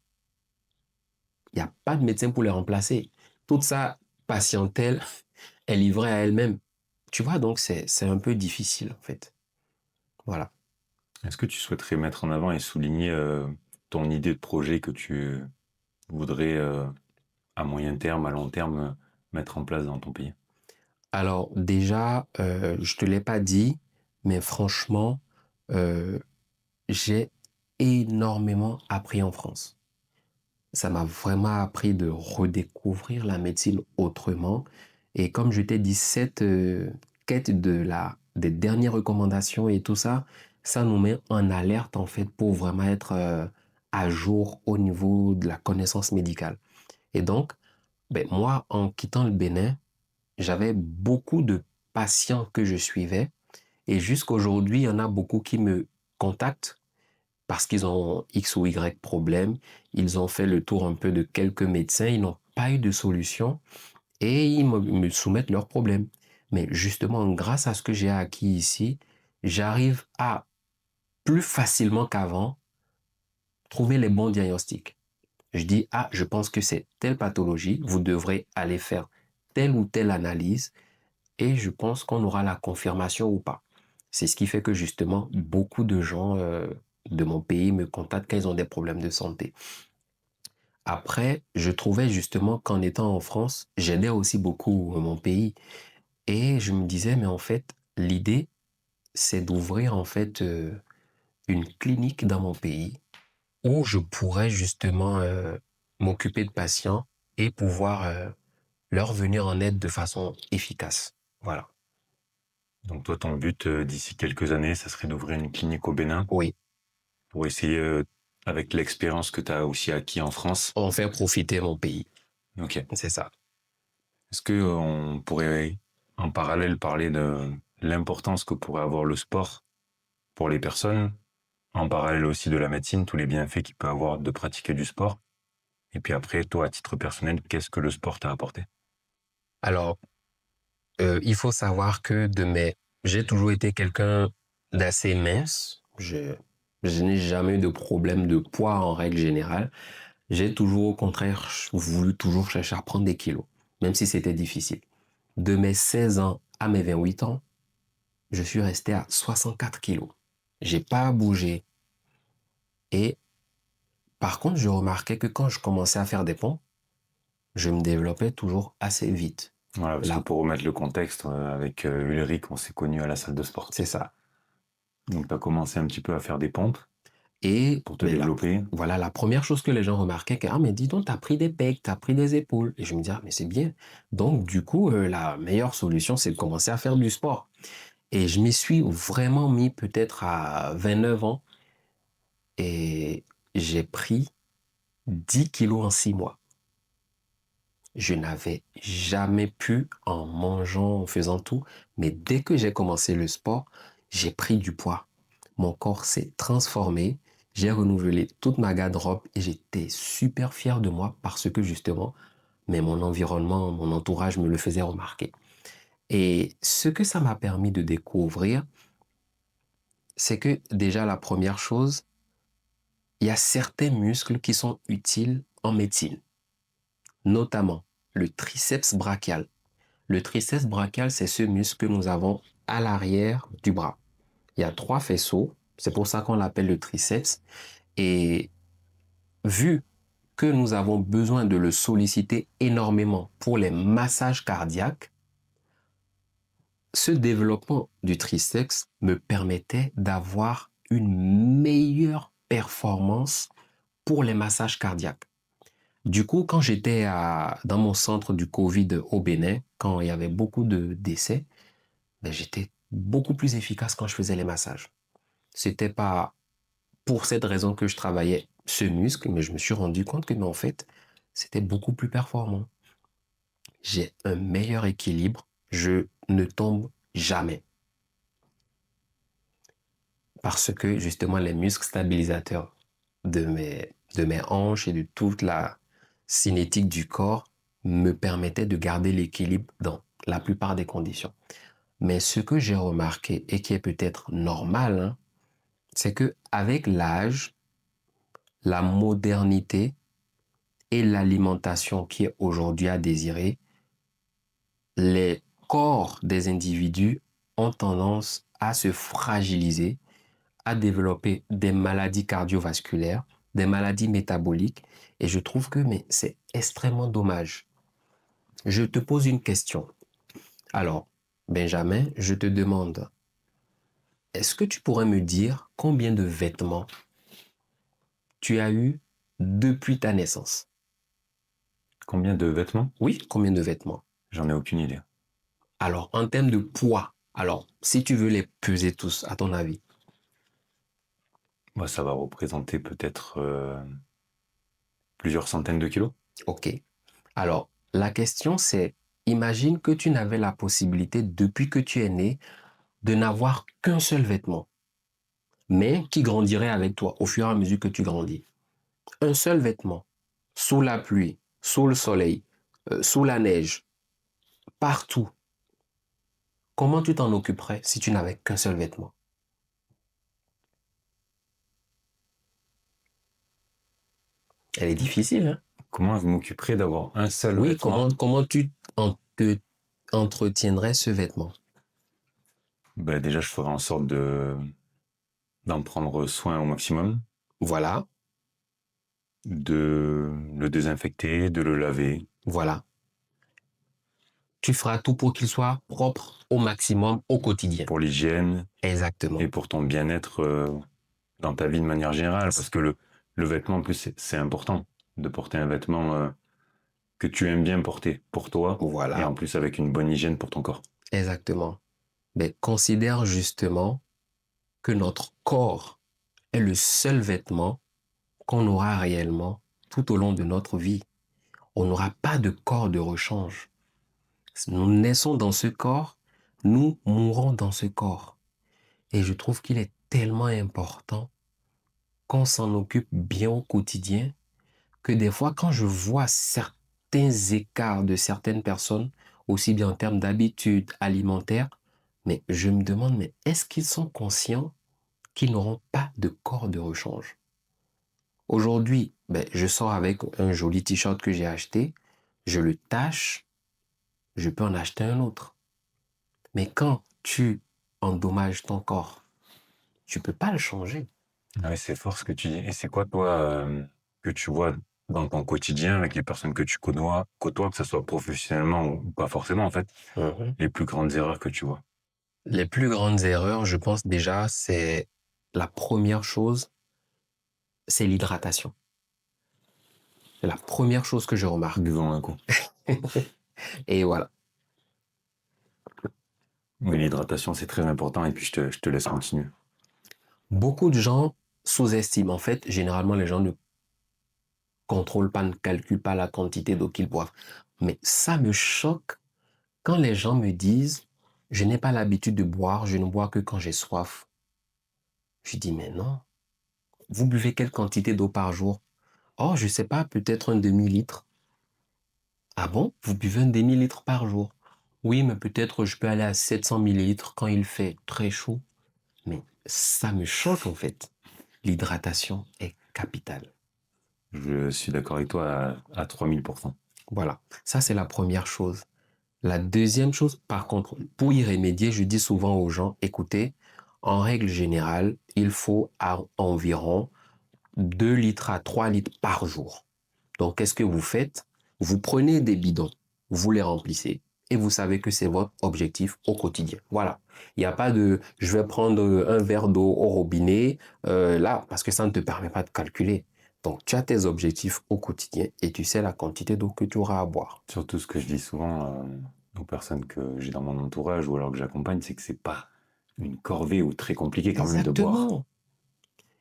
il n'y a pas de médecin pour les remplacer. Toute sa patientèle est livrée à elle-même. Tu vois, donc c'est un peu difficile, en fait. Voilà. Est-ce que tu souhaiterais mettre en avant et souligner ton idée de projet que tu voudrais à moyen terme, à long terme, mettre en place dans ton pays? Alors déjà, je te l'ai pas dit, mais franchement, euh, j'ai énormément appris en France. Ça m'a vraiment appris de redécouvrir la médecine autrement. Et comme je t'ai dit, cette quête des dernières recommandations et tout ça, ça nous met en alerte en fait pour vraiment être à jour au niveau de la connaissance médicale. Et donc, ben, moi, en quittant le Bénin, j'avais beaucoup de patients que je suivais. Et jusqu'aujourd'hui, il y en a beaucoup qui me contactent parce qu'ils ont X ou Y problème. Ils ont fait le tour un peu de quelques médecins, ils n'ont pas eu de solution et ils me soumettent leurs problèmes. Mais justement, grâce à ce que j'ai acquis ici, j'arrive à plus facilement qu'avant trouver les bons diagnostics. Je dis, ah, je pense que c'est telle pathologie, vous devrez aller faire telle ou telle analyse et je pense qu'on aura la confirmation ou pas. C'est ce qui fait que justement, beaucoup de gens de mon pays me contactent quand ils ont des problèmes de santé. Après, je trouvais justement qu'en étant en France, j'aidais aussi beaucoup mon pays. Et je me disais, mais en fait, l'idée, c'est d'ouvrir en fait une clinique dans mon pays où je pourrais justement m'occuper de patients et pouvoir leur venir en aide de façon efficace. Voilà. Donc toi, ton but d'ici quelques années, ça serait d'ouvrir une clinique au Bénin Oui, pour essayer, avec l'expérience que tu as aussi acquis en France. en faire profiter mon pays. Ok. C'est ça. Est-ce que on pourrait en parallèle parler de l'importance que pourrait avoir le sport pour les personnes, en parallèle aussi de la médecine, tous les bienfaits qu'il peut avoir de pratiquer du sport? Et puis après, toi, à titre personnel, qu'est-ce que le sport t'a apporté? Alors, il faut savoir que j'ai toujours été quelqu'un d'assez mince. Je n'ai jamais eu de problème de poids en règle générale. J'ai toujours, au contraire, voulu toujours chercher à prendre des kilos, même si c'était difficile. De mes 16 ans à mes 28 ans, je suis resté à 64 kilos. J'ai pas bougé. Et par contre, je remarquais que quand je commençais à faire des pompes, je me développais toujours assez vite. Voilà, parce que Là, pour remettre le contexte, avec Ulrich, on s'est connus à la salle de sport. c'est ça. Donc tu as commencé un petit peu à faire des pompes Et pour te ben, développer. voilà, la première chose que les gens remarquaient, que, ah, mais dis donc, t'as pris des pecs, t'as pris des épaules. Et je me dis, ah, mais c'est bien. Donc, du coup, la meilleure solution, c'est de commencer à faire du sport. Et je m'y suis vraiment mis peut-être à 29 ans et j'ai pris 10 kilos en 6 mois. Je n'avais jamais pu en mangeant, en faisant tout, mais dès que j'ai commencé le sport, j'ai pris du poids. Mon corps s'est transformé, j'ai renouvelé toute ma garde-robe et j'étais super fier de moi parce que justement, mais mon environnement, mon entourage me le faisait remarquer. Et ce que ça m'a permis de découvrir, c'est que déjà la première chose, il y a certains muscles qui sont utiles en médecine, notamment le triceps brachial. Le triceps brachial, c'est ce muscle que nous avons à l'arrière du bras. Il y a 3 faisceaux, c'est pour ça qu'on l'appelle le triceps. Et vu que nous avons besoin de le solliciter énormément pour les massages cardiaques, ce développement du triceps me permettait d'avoir une meilleure performance pour les massages cardiaques. Du coup, quand j'étais dans mon centre du Covid au Bénin, quand il y avait beaucoup de décès, ben, j'étais beaucoup plus efficace quand je faisais les massages. C'était pas pour cette raison que je travaillais ce muscle, mais je me suis rendu compte que, mais en fait, c'était beaucoup plus performant. J'ai un meilleur équilibre, je ne tombe jamais. Parce que, justement, les muscles stabilisateurs de mes hanches et de toute la cinétique du corps me permettaient de garder l'équilibre dans la plupart des conditions. Mais ce que j'ai remarqué et qui est peut-être normal, hein, c'est que avec l'âge, la modernité et l'alimentation qui est aujourd'hui à désirer, les corps des individus ont tendance à se fragiliser, à développer des maladies cardiovasculaires, des maladies métaboliques, et je trouve que mais c'est extrêmement dommage. Je te pose une question. Alors, Benjamin, je te demande, est-ce que tu pourrais me dire combien de vêtements tu as eu depuis ta naissance? Combien de vêtements? Oui, combien de vêtements? J'en ai aucune idée. Alors, en termes de poids, alors, si tu veux les peser tous, à ton avis? Moi, ça va représenter peut-être plusieurs centaines de kilos. Ok. Alors, la question c'est, imagine que tu n'avais la possibilité, depuis que tu es né, de n'avoir qu'un seul vêtement, mais qui grandirait avec toi au fur et à mesure que tu grandis. Un seul vêtement, sous la pluie, sous le soleil, sous la neige, partout. Comment tu t'en occuperais si tu n'avais qu'un seul vêtement? Elle est difficile, hein? Comment je m'occuperais d'avoir un seul Oui, vêtement? comment tu te entretiendrais ce vêtement? Ben, déjà, je ferais en sorte d'en prendre soin au maximum, Voilà, de le désinfecter, de le laver. voilà. Tu feras tout pour qu'il soit propre au maximum au quotidien. Pour l'hygiène Exactement. et pour ton bien-être dans ta vie de manière générale. Parce que le vêtement, en plus, c'est important de porter un vêtement que tu aimes bien porter pour toi. Voilà. Et en plus, avec une bonne hygiène pour ton corps. Exactement. Mais considère justement que notre corps est le seul vêtement qu'on aura réellement tout au long de notre vie. On n'aura pas de corps de rechange. Nous naissons dans ce corps, nous mourrons dans ce corps. Et je trouve qu'il est tellement important qu'on s'en occupe bien au quotidien que des fois, quand je vois certains écarts de certaines personnes, aussi bien en termes d'habitudes alimentaires, mais je me demande, mais est-ce qu'ils sont conscients qu'ils n'auront pas de corps de rechange? Aujourd'hui, ben, je sors avec un joli t-shirt que j'ai acheté, je le tâche, je peux en acheter un autre. Mais quand tu endommages ton corps, tu peux pas le changer. Ouais, c'est fort ce que tu dis. Et c'est quoi, toi, que tu vois dans ton quotidien avec les personnes que tu côtoies, que ce soit professionnellement ou pas forcément, en fait, Mhm. les plus grandes erreurs que tu vois? Les plus grandes erreurs, je pense déjà, c'est la première chose, c'est l'hydratation. C'est la première chose que je remarque. Buvons un coup. Et voilà. Oui, l'hydratation, c'est très important. Et puis, je te laisse continuer. Beaucoup de gens sous-estiment. En fait, généralement, les gens ne contrôlent pas, ne calculent pas la quantité d'eau qu'ils boivent. Mais ça me choque quand les gens me disent, je n'ai pas l'habitude de boire, je ne bois que quand j'ai soif. Je dis, mais non. Vous buvez quelle quantité d'eau par jour? Oh, je sais pas, peut-être un demi-litre. Ah bon? Vous buvez un demi-litre par jour? Oui, mais peut-être je peux aller à 700 millilitres quand il fait très chaud. Mais ça me choque en fait. L'hydratation est capitale. Je suis d'accord avec toi à 3000%. Voilà, ça c'est la première chose. La deuxième chose, par contre, pour y remédier, je dis souvent aux gens, écoutez, en règle générale, il faut environ 2 litres à 3 litres par jour. Donc, qu'est-ce que vous faites? Vous prenez des bidons, vous les remplissez et vous savez que c'est votre objectif au quotidien. Voilà. Il n'y a pas de je vais prendre un verre d'eau au robinet là, parce que ça ne te permet pas de calculer. Donc, tu as tes objectifs au quotidien et tu sais la quantité d'eau que tu auras à boire. Surtout ce que je dis souvent aux personnes que j'ai dans mon entourage ou alors que j'accompagne, c'est que c'est pas une corvée ou très compliqué quand même de boire. Exactement.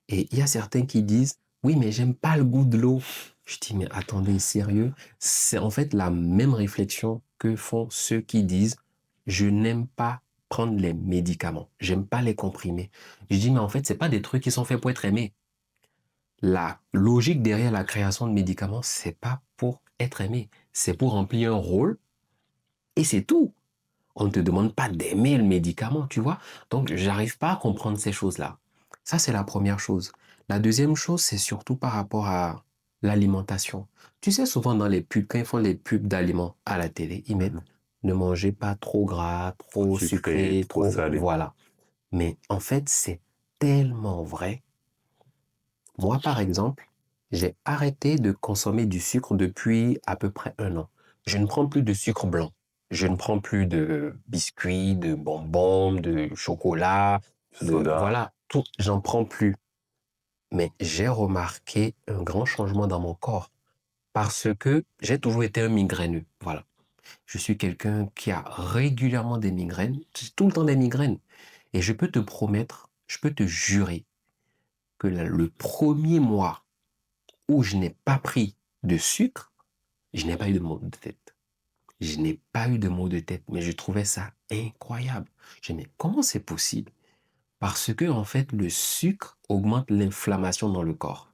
Et il y a certains qui disent, oui, mais j'aime pas le goût de l'eau. Je dis, mais attendez, sérieux? C'est en fait la même réflexion que font ceux qui disent, je n'aime pas prendre les médicaments. J'aime pas les comprimés. Je dis, mais en fait, c'est pas des trucs qui sont faits pour être aimés. La logique derrière la création de médicaments, c'est pas pour être aimé. C'est pour remplir un rôle et c'est tout. On ne te demande pas d'aimer le médicament, tu vois. Donc, j'arrive pas à comprendre ces choses-là. Ça, c'est la première chose. La deuxième chose, c'est surtout par rapport à l'alimentation. Tu sais, souvent dans les pubs, quand ils font les pubs d'aliments à la télé, ils mettent ne mangez pas trop gras, trop sucré, trop trop... salé. Voilà. Mais en fait, c'est tellement vrai. Moi, par exemple, j'ai arrêté de consommer du sucre depuis à peu près 1 an. Je ne prends plus de sucre blanc. Je ne prends plus de biscuits, de bonbons, de chocolat, Soda. voilà, tout, j'en prends plus. Mais j'ai remarqué un grand changement dans mon corps parce que j'ai toujours été un migraineux. Voilà. Je suis quelqu'un qui a régulièrement des migraines, j'ai tout le temps des migraines. Et je peux te promettre, je peux te jurer que le premier mois où je n'ai pas pris de sucre, je n'ai pas eu de maux de tête. Je n'ai pas eu de maux de tête, mais je trouvais ça incroyable. Je me dis, mais comment c'est possible? Parce que, en fait, le sucre augmente l'inflammation dans le corps.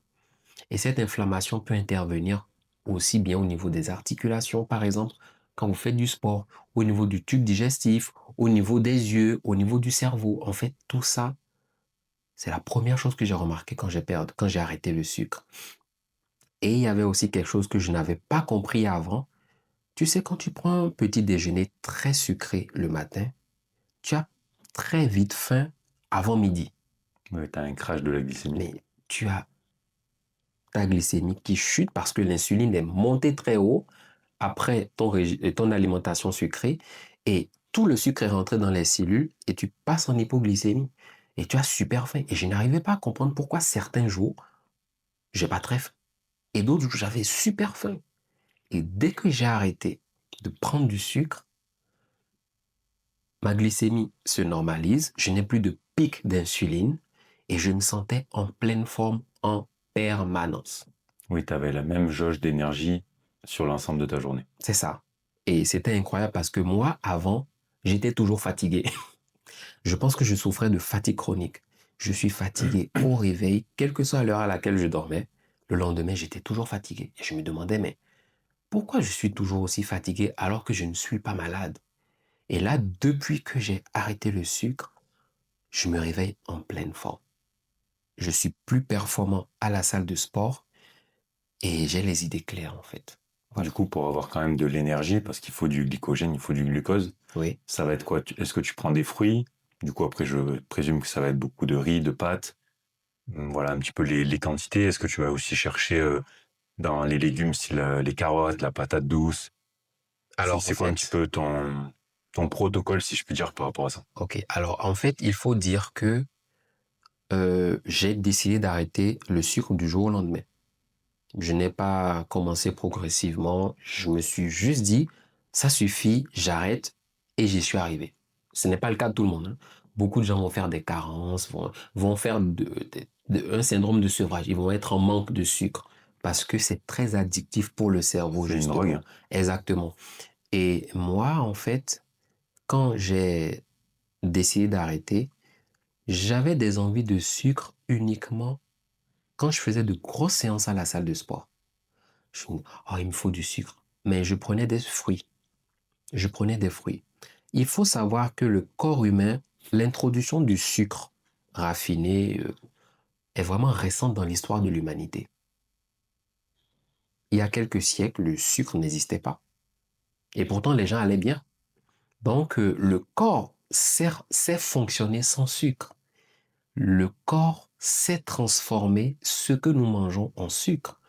Et cette inflammation peut intervenir aussi bien au niveau des articulations, par exemple, quand vous faites du sport, au niveau du tube digestif, au niveau des yeux, au niveau du cerveau. En fait, tout ça, c'est la première chose que j'ai remarqué quand j'ai arrêté le sucre. Et il y avait aussi quelque chose que je n'avais pas compris avant. Tu sais, quand tu prends un petit déjeuner très sucré le matin, tu as très vite faim avant midi. Ouais, t'as un crash de la glycémie. Mais tu as ta glycémie qui chute parce que l'insuline est montée très haut après ton alimentation sucrée et tout le sucre est rentré dans les cellules et tu passes en hypoglycémie. Et tu as super faim. Et je n'arrivais pas à comprendre pourquoi certains jours, j'ai pas très faim. Et d'autres jours, j'avais super faim. Et dès que j'ai arrêté de prendre du sucre, ma glycémie se normalise, je n'ai plus de pic d'insuline et je me sentais en pleine forme en permanence. Oui, t'avais la même jauge d'énergie sur l'ensemble de ta journée. C'est ça. Et c'était incroyable parce que moi, avant, j'étais toujours fatigué. Je pense que je souffrais de fatigue chronique. Je suis fatigué au réveil, quelle que soit l'heure à laquelle je dormais. Le lendemain, j'étais toujours fatigué. Et je me demandais, mais pourquoi je suis toujours aussi fatigué alors que je ne suis pas malade? Et là, depuis que j'ai arrêté le sucre, je me réveille en pleine forme. Je suis plus performant à la salle de sport et j'ai les idées claires en fait. Du coup, pour avoir quand même de l'énergie, parce qu'il faut du glycogène, il faut du glucose, Oui. ça va être quoi? Est-ce que tu prends des fruits? Du coup, après, je présume que ça va être beaucoup de riz, de pâtes. Voilà un petit peu les quantités. Est-ce que tu vas aussi chercher dans les légumes, style les carottes, la patate douce? Alors en C'est quoi un petit fait, peu ton protocole, si je puis dire, par rapport à ça? ok. Alors en fait, il faut dire que j'ai décidé d'arrêter le sucre du jour au lendemain. Je n'ai pas commencé progressivement. Je me suis juste dit, ça suffit, j'arrête et j'y suis arrivé. Ce n'est pas le cas de tout le monde, hein. Beaucoup de gens vont faire des carences, vont faire un syndrome de sevrage. Ils vont être en manque de sucre parce que c'est très addictif pour le cerveau, C'est une drogue, justement. hein. Exactement. Et moi, en fait, quand j'ai décidé d'arrêter, j'avais des envies de sucre uniquement quand je faisais de grosses séances à la salle de sport. Je me dis, oh, il me faut du sucre. Mais je prenais des fruits. Je prenais des fruits. Il faut savoir que le corps humain, l'introduction du sucre raffiné est vraiment récente dans l'histoire de l'humanité. Il y a quelques siècles, le sucre n'existait pas. Et pourtant, les gens allaient bien. Donc, le corps sait fonctionner sans sucre. Le corps sait transformer ce que nous mangeons en sucre.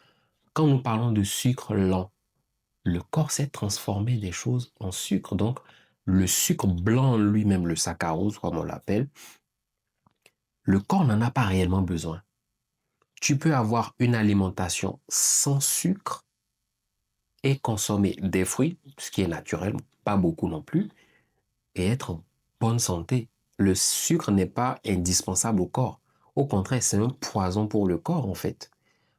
Quand nous parlons de sucre lent, le corps s'est transformé des choses en sucre. Donc, le sucre blanc lui-même, le saccharose, comme on l'appelle, le corps n'en a pas réellement besoin. Tu peux avoir une alimentation sans sucre et consommer des fruits, ce qui est naturel, pas beaucoup non plus, et être en bonne santé. Le sucre n'est pas indispensable au corps. Au contraire, c'est un poison pour le corps, en fait.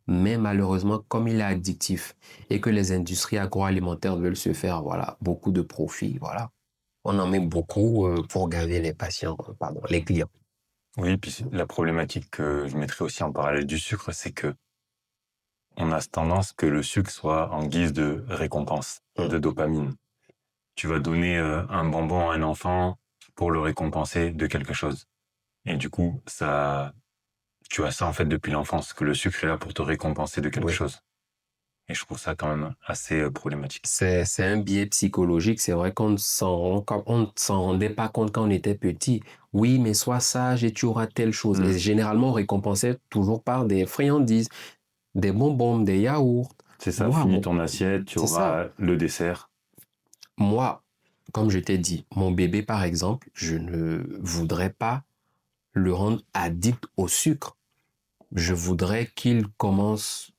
Mais malheureusement, comme il est addictif et que les industries agroalimentaires veulent se faire, voilà, beaucoup de profits, voilà, on en met beaucoup pour gaver les patients, pardon, les clients. Oui, puis la problématique que je mettrais aussi en parallèle du sucre, c'est que on a cette tendance que le sucre soit en guise de récompense, de dopamine. Tu vas donner un bonbon à un enfant pour le récompenser de quelque chose. Et du coup, tu as ça en fait depuis l'enfance, que le sucre est là pour te récompenser de quelque Oui. chose. Et je trouve ça quand même assez problématique. C'est un biais psychologique. C'est vrai on ne s'en rendait pas compte quand on était petit. Oui, mais sois sage et tu auras telle chose. Mm. Et généralement, on récompensait toujours par des friandises, des bonbons, des yaourts. C'est ça, Moi, finis bon, ton assiette, tu c'est ça. auras le dessert. Moi, comme je t'ai dit, mon bébé, par exemple, je ne voudrais pas le rendre addict au sucre. Je voudrais qu'il commence,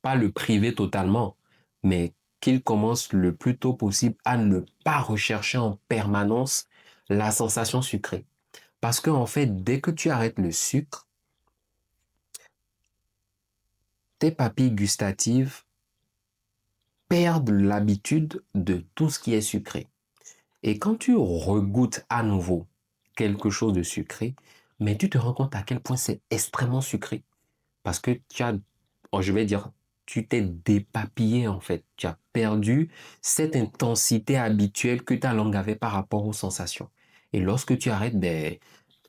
pas le priver totalement, mais qu'il commence le plus tôt possible à ne pas rechercher en permanence la sensation sucrée. Parce que, en fait, dès que tu arrêtes le sucre, tes papilles gustatives perdent l'habitude de tout ce qui est sucré. Et quand tu regoutes à nouveau quelque chose de sucré, mais tu te rends compte à quel point c'est extrêmement sucré. Parce que je vais dire, tu t'es dépapillé en fait. Tu as perdu cette intensité habituelle que ta langue avait par rapport aux sensations. Et lorsque tu arrêtes, ben,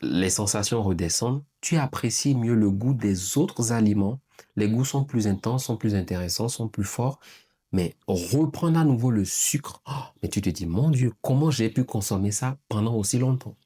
les sensations redescendent. Tu apprécies mieux le goût des autres aliments. Les goûts sont plus intenses, sont plus intéressants, sont plus forts. Mais reprendre à nouveau le sucre, oh, mais tu te dis, mon Dieu, comment j'ai pu consommer ça pendant aussi longtemps?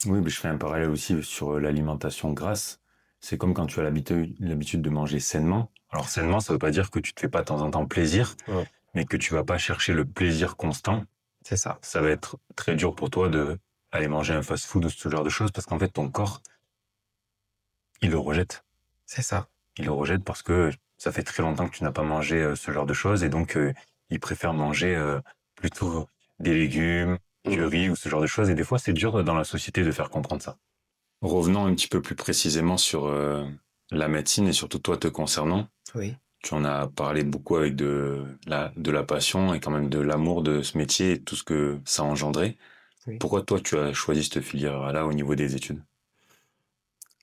Oui, mais je fais un parallèle aussi sur l'alimentation grasse. C'est comme quand tu as l'habitude de manger sainement. Alors sainement, ça veut pas dire que tu te fais pas de temps en temps plaisir, Ouais, mais que tu vas pas chercher le plaisir constant. c'est ça. Ça va être très dur pour toi de aller manger un fast-food ou ce genre de choses parce qu'en fait ton corps, il le rejette. C'est ça. Il le rejette parce que ça fait très longtemps que tu n'as pas mangé ce genre de choses et donc il préfère manger plutôt des légumes, du Mm. riz ou ce genre de choses. Et des fois, c'est dur dans la société de faire comprendre ça. Revenons un petit peu plus précisément sur la médecine et surtout toi te concernant. Oui. Tu en as parlé beaucoup avec de la passion et quand même de l'amour de ce métier et tout ce que ça a engendré. Oui. Pourquoi toi tu as choisi cette filière-là au niveau des études?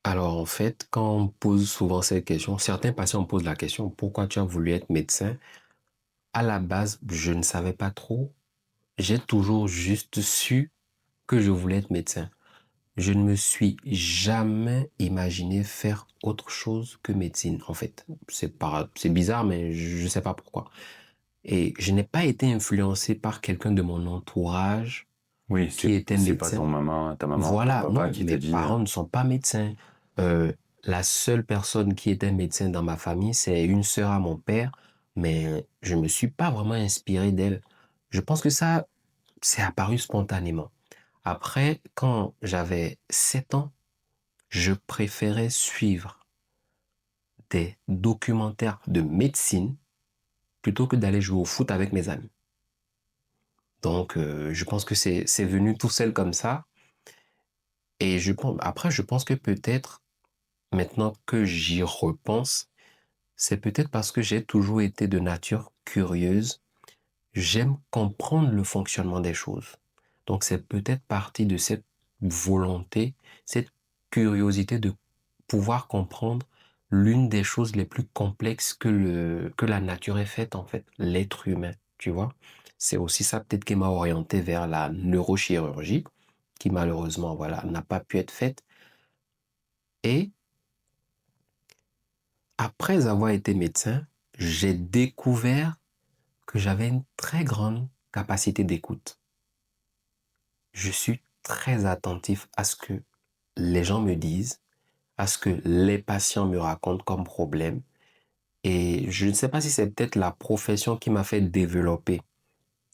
Alors, en fait, quand on pose souvent cette question, certains patients me posent la question, pourquoi tu as voulu être médecin? À la base, je ne savais pas trop. J'ai toujours juste su que je voulais être médecin. Je ne me suis jamais imaginé faire autre chose que médecine, en fait. C'est bizarre, mais je ne sais pas pourquoi. Et je n'ai pas été influencé par quelqu'un de mon entourage Oui, qui était c'est pas médecin. ta maman, ton Voilà, papa non, qui t'a mes dit parents ne sont pas médecins. Euh, la seule personne qui était médecin dans ma famille, c'est une sœur à mon père, mais je me suis pas vraiment inspiré d'elle. Je pense que ça, c'est apparu spontanément. Après, quand j'avais 7 ans, je préférais suivre des documentaires de médecine plutôt que d'aller jouer au foot avec mes amis. Donc, je pense que c'est venu tout seul comme ça. Et après, je pense que peut-être, maintenant que j'y repense, c'est peut-être parce que j'ai toujours été de nature curieuse. J'aime comprendre le fonctionnement des choses. Donc, c'est peut-être partie de cette volonté, cette curiosité de pouvoir comprendre l'une des choses les plus complexes que la nature est faite, en fait, l'être humain, tu vois. C'est aussi ça peut-être qui m'a orienté vers la neurochirurgie, qui malheureusement, voilà, n'a pas pu être faite. Et après avoir été médecin, j'ai découvert que j'avais une très grande capacité d'écoute. Je suis très attentif à ce que les gens me disent, à ce que les patients me racontent comme problème. Et je ne sais pas si c'est peut-être la profession qui m'a fait développer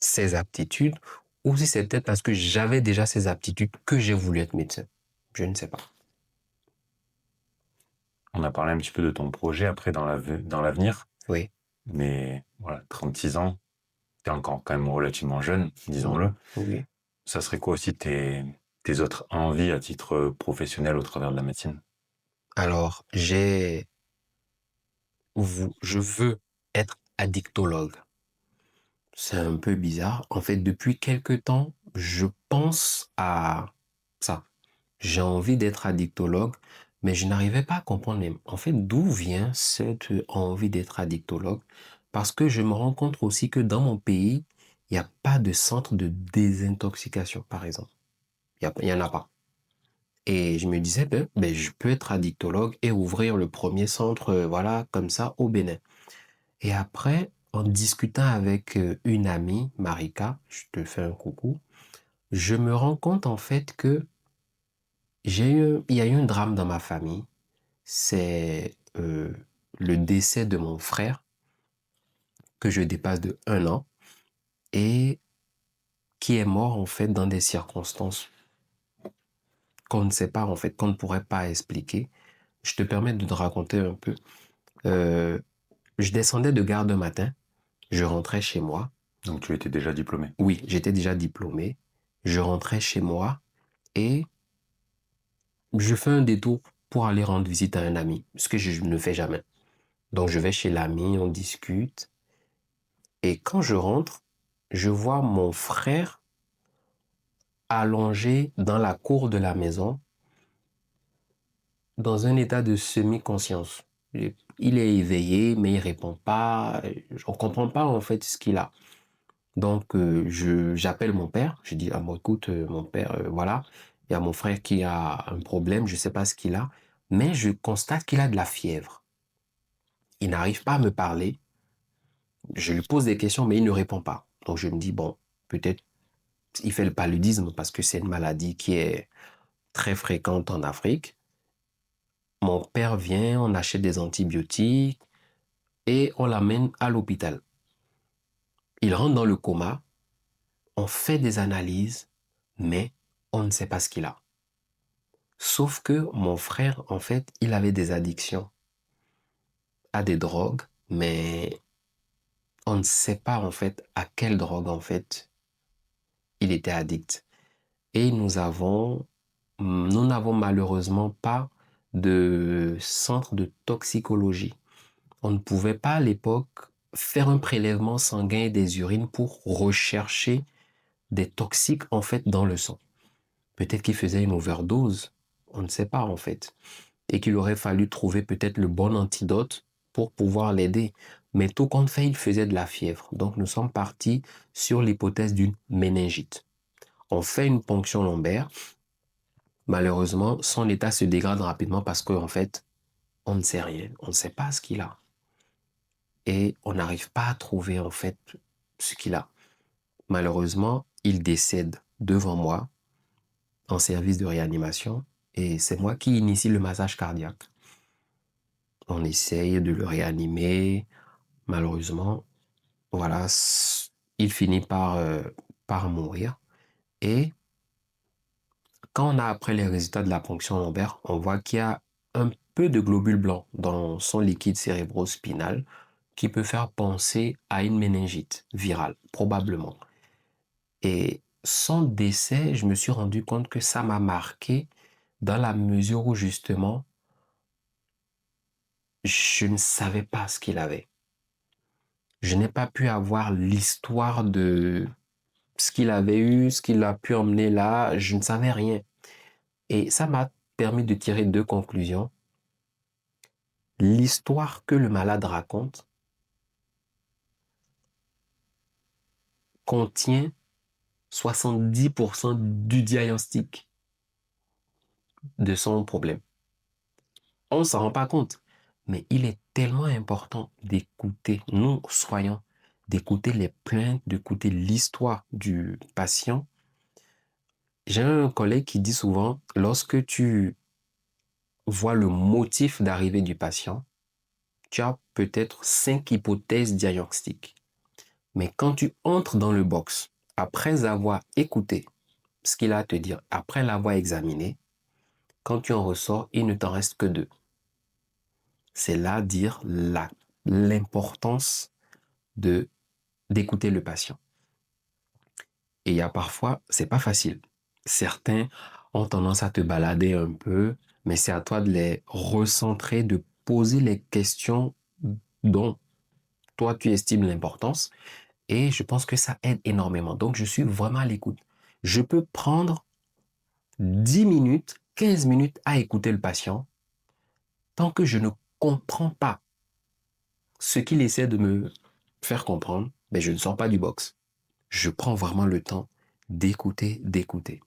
ces aptitudes ou si c'est peut-être parce que j'avais déjà ces aptitudes que j'ai voulu être médecin. Je ne sais pas. On a parlé un petit peu de ton projet après dans l'avenir, Oui. mais voilà, 36 ans, t'es encore quand même relativement jeune, Mm. disons-le. Oui. Ça serait quoi aussi tes autres envies à titre professionnel au travers de la médecine? Alors, je veux être addictologue. C'est un peu bizarre. En fait, depuis quelque temps, je pense à ça. J'ai envie d'être addictologue, mais je n'arrivais pas à comprendre en fait d'où vient cette envie d'être addictologue. Parce que je me rends compte aussi que dans mon pays, il n'y a pas de centre de désintoxication, par exemple. Il y en a pas. Et je me disais, je peux être addictologue et ouvrir le premier centre, voilà, comme ça, au Bénin. Et après, en discutant avec une amie, Marika, je te fais un coucou, je me rends compte en fait que il y a eu un drame dans ma famille. C'est le décès de mon frère, que je dépasse de 1 an, et qui est mort en fait dans des circonstances qu'on ne sait pas en fait, qu'on ne pourrait pas expliquer. Je te permets de te raconter un peu. Euh, je descendais de gare de matin, je rentrais chez moi. Donc tu étais déjà diplômé. Oui, j'étais déjà diplômé. Je rentrais chez moi et je fais un détour pour aller rendre visite à un ami, ce que je ne fais jamais. Donc je vais chez l'ami, on discute. Et quand je rentre, je vois mon frère allongé dans la cour de la maison, dans un état de semi-conscience. Il est éveillé, mais il répond pas. On comprend pas en fait ce qu'il a. Donc j'appelle mon père. Je dis, ah bon, écoute, mon père, voilà, il y a mon frère qui a un problème, je sais pas ce qu'il a, mais je constate qu'il a de la fièvre. Il n'arrive pas à me parler. Je lui pose des questions, mais il ne répond pas. Donc je me dis, bon, peut-être il fait le paludisme parce que c'est une maladie qui est très fréquente en Afrique. Mon père vient, on achète des antibiotiques et on l'amène à l'hôpital. Il rentre dans le coma, on fait des analyses, mais on ne sait pas ce qu'il a. Sauf que mon frère, en fait, il avait des addictions à des drogues, mais on ne sait pas en fait à quelle drogue en fait il était addict. Et nous n'avons malheureusement pas de centre de toxicologie. On ne pouvait pas à l'époque faire un prélèvement sanguin et des urines pour rechercher des toxiques en fait dans le sang. Peut-être qu'il faisait une overdose, on ne sait pas en fait. Et qu'il aurait fallu trouver peut-être le bon antidote pour pouvoir l'aider. Mais tout compte fait, il faisait de la fièvre. Donc nous sommes partis sur l'hypothèse d'une méningite. On fait une ponction lombaire. Malheureusement, son état se dégrade rapidement parce qu'en fait, on ne sait rien. On ne sait pas ce qu'il a. Et on n'arrive pas à trouver en fait ce qu'il a. Malheureusement, il décède devant moi en service de réanimation et c'est moi qui initie le massage cardiaque. On essaye de le réanimer. Malheureusement, voilà, il finit par mourir. Et quand on a après les résultats de la ponction lombaire, on voit qu'il y a un peu de globules blancs dans son liquide cérébrospinal qui peut faire penser à une méningite virale, probablement. Et son décès, je me suis rendu compte que ça m'a marqué dans la mesure où justement, je ne savais pas ce qu'il avait. Je n'ai pas pu avoir l'histoire de ce qu'il avait eu, ce qu'il a pu emmener là, je ne savais rien. Et ça m'a permis de tirer 2 conclusions. L'histoire que le malade raconte contient 70% du diagnostic de son problème. On ne s'en rend pas compte, mais il est tellement important d'écouter, nous soignants, d'écouter les plaintes, d'écouter l'histoire du patient. J'ai un collègue qui dit souvent, lorsque tu vois le motif d'arrivée du patient, tu as peut-être 5 hypothèses diagnostiques. Mais quand tu entres dans le box, après avoir écouté ce qu'il a à te dire, après l'avoir examiné, quand tu en ressors, il ne t'en reste que 2. C'est là dire l'importance d'écouter le patient. Et il y a parfois, c'est pas facile. Certains ont tendance à te balader un peu, mais c'est à toi de les recentrer, de poser les questions dont toi tu estimes l'importance. Et je pense que ça aide énormément. Donc, je suis vraiment à l'écoute. Je peux prendre 10 minutes, 15 minutes à écouter le patient tant que je ne comprends pas ce qu'il essaie de me faire comprendre, mais je ne sors pas du box. Je prends vraiment le temps d'écouter, d'écouter.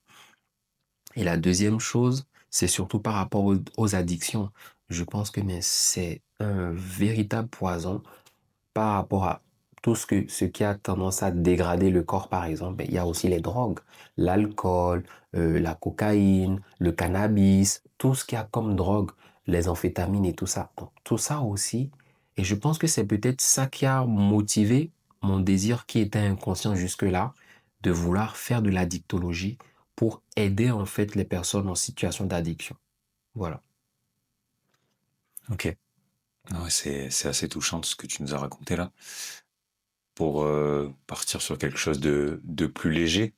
Et la deuxième chose, c'est surtout par rapport aux addictions. Je pense que c'est un véritable poison par rapport à tout ce qui a tendance à dégrader le corps, par exemple. Il y a aussi les drogues, l'alcool, la cocaïne, le cannabis, tout ce qu'il y a comme drogue, les amphétamines et tout ça. Donc, tout ça aussi. Et je pense que c'est peut-être ça qui a motivé mon désir qui était inconscient jusque-là de vouloir faire de l'addictologie pour aider en fait les personnes en situation d'addiction. Voilà. Ok. Ah ouais, c'est assez touchant ce que tu nous as raconté là. Pour partir sur quelque chose de plus léger,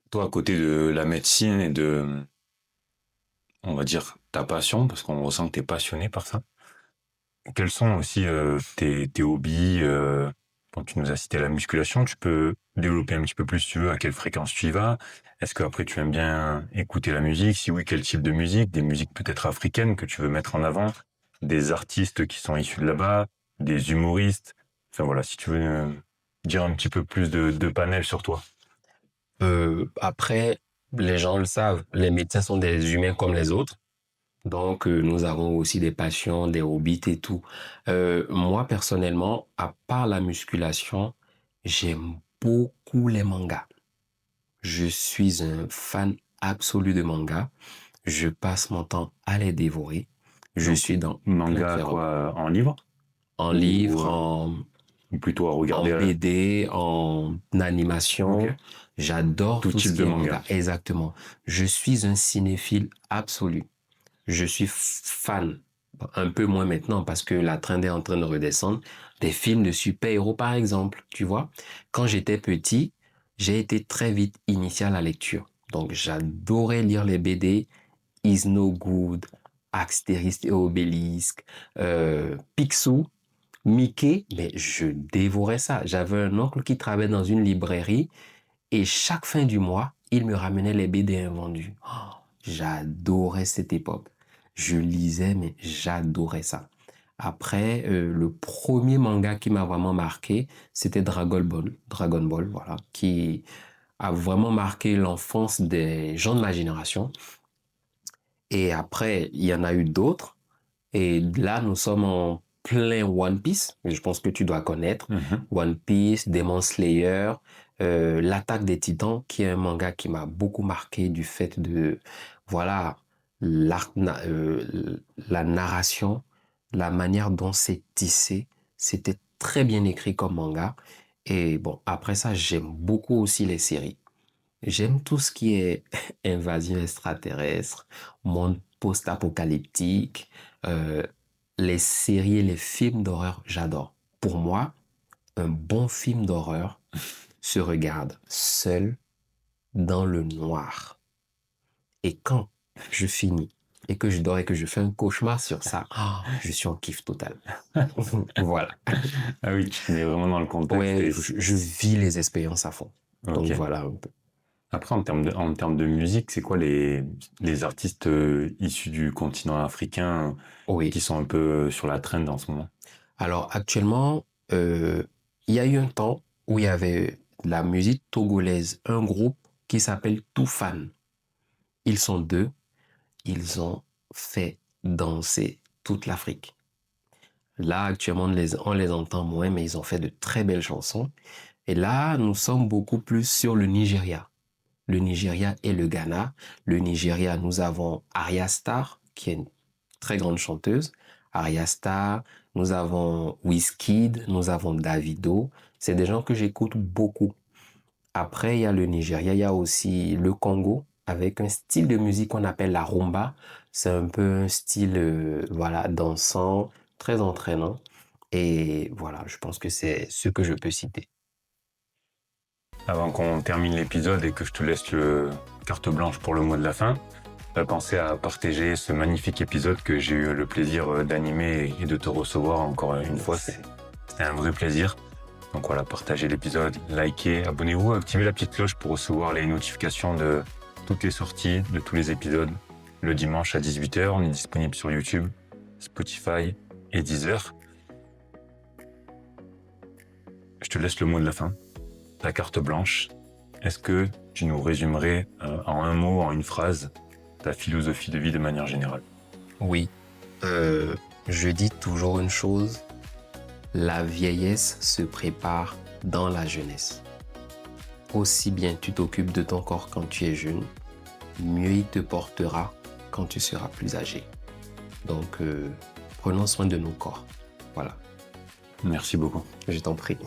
toi, à côté de la médecine et de, on va dire, ta passion, parce qu'on ressent que tu es passionné par ça, quels sont aussi tes hobbies quand tu nous as cité la musculation, tu peux développer un petit peu plus si tu veux à quelle fréquence tu y vas. Est-ce qu'après tu aimes bien écouter la musique? Si oui, quel type de musique? Des musiques peut-être africaines que tu veux mettre en avant? Des artistes qui sont issus de là-bas? Des humoristes? Enfin voilà, si tu veux dire un petit peu plus de panel sur toi. Après, les gens le savent, les médecins sont des humains comme les autres. Donc, nous avons aussi des passions, des hobbies et tout. Moi, personnellement, à part la musculation, j'aime beaucoup les mangas. Je suis un fan absolu de mangas. Je passe mon temps à les dévorer. Je Donc, suis dans plein de manga féroces. quoi, en livre? En Ou, livre, en, ou plutôt à en regarder BD, en animation. ok. J'adore Tout tout ce type de qui est manga. manga. Exactement. Je suis un cinéphile absolu. Je suis fan, un peu moins maintenant parce que la trend est en train de redescendre, des films de super-héros par exemple, tu vois. Quand j'étais petit, j'ai été très vite initié à la lecture. Donc j'adorais lire les BD, Is No Good, Astérix et Obélisque, Picsou, Mickey, mais je dévorais ça. J'avais un oncle qui travaillait dans une librairie et chaque fin du mois, il me ramenait les BD invendus. Oh, j'adorais cette époque. Je lisais, mais j'adorais ça. Après, le premier manga qui m'a vraiment marqué, c'était Dragon Ball. Dragon Ball, voilà, qui a vraiment marqué l'enfance des gens de ma génération. Et après, il y en a eu d'autres. Et là, nous sommes en plein One Piece. Je pense que tu dois connaître. Mhm. One Piece, Demon Slayer, L'Attaque des Titans, qui est un manga qui m'a beaucoup marqué du fait de, voilà, la narration, la manière dont c'est tissé. C'était très bien écrit comme manga. Et bon, après ça, j'aime beaucoup aussi les séries. J'aime tout ce qui est invasion extraterrestre, monde post-apocalyptique, euh, les séries et les films d'horreur, j'adore. Pour moi, un bon film d'horreur se regarde seul dans le noir. Et quand je finis et que je dors et que je fais un cauchemar sur ça, je suis en kiff total. Voilà. Ah oui, tu te mets vraiment dans le contexte. Ouais, Et je vis les expériences à fond. Donc ok. voilà un peu. Après, en termes de musique, c'est quoi les artistes issus du continent africain qui Oui. sont un peu sur la trend en ce moment? Alors actuellement, il y a eu un temps où il y avait la musique togolaise, un groupe qui s'appelle Toufan. Ils sont deux, ils ont fait danser toute l'Afrique. Là, actuellement, on les entend moins, mais ils ont fait de très belles chansons. Et là, nous sommes beaucoup plus sur le Nigeria. Le Nigeria et le Ghana. Le Nigeria, nous avons Arya Star, qui est une très grande chanteuse, Arya Starr, nous avons Wizkid, nous avons Davido. C'est des gens que j'écoute beaucoup. Après, il y a le Nigeria, il y a aussi le Congo avec un style de musique qu'on appelle la rumba. C'est un peu un style voilà, dansant, très entraînant. Et voilà, je pense que c'est ce que je peux citer. Avant qu'on termine l'épisode et que je te laisse le carte blanche pour le mot de la fin, pensez à partager ce magnifique épisode que j'ai eu le plaisir d'animer et de te recevoir encore une fois. C'était un vrai plaisir. Donc voilà, partagez l'épisode, likez, abonnez-vous, activez la petite cloche pour recevoir les notifications de toutes les sorties, de tous les épisodes. Le dimanche à 18h, on est disponible sur YouTube, Spotify et Deezer. Je te laisse le mot de la fin, ta carte blanche. Est-ce que tu nous résumerais en un mot, en une phrase, ta philosophie de vie de manière générale? Oui, je dis toujours une chose. La vieillesse se prépare dans la jeunesse. Aussi bien tu t'occupes de ton corps quand tu es jeune, mieux il te portera quand tu seras plus âgé. Donc, prenons soin de nos corps. Voilà. Merci beaucoup. Je t'en prie.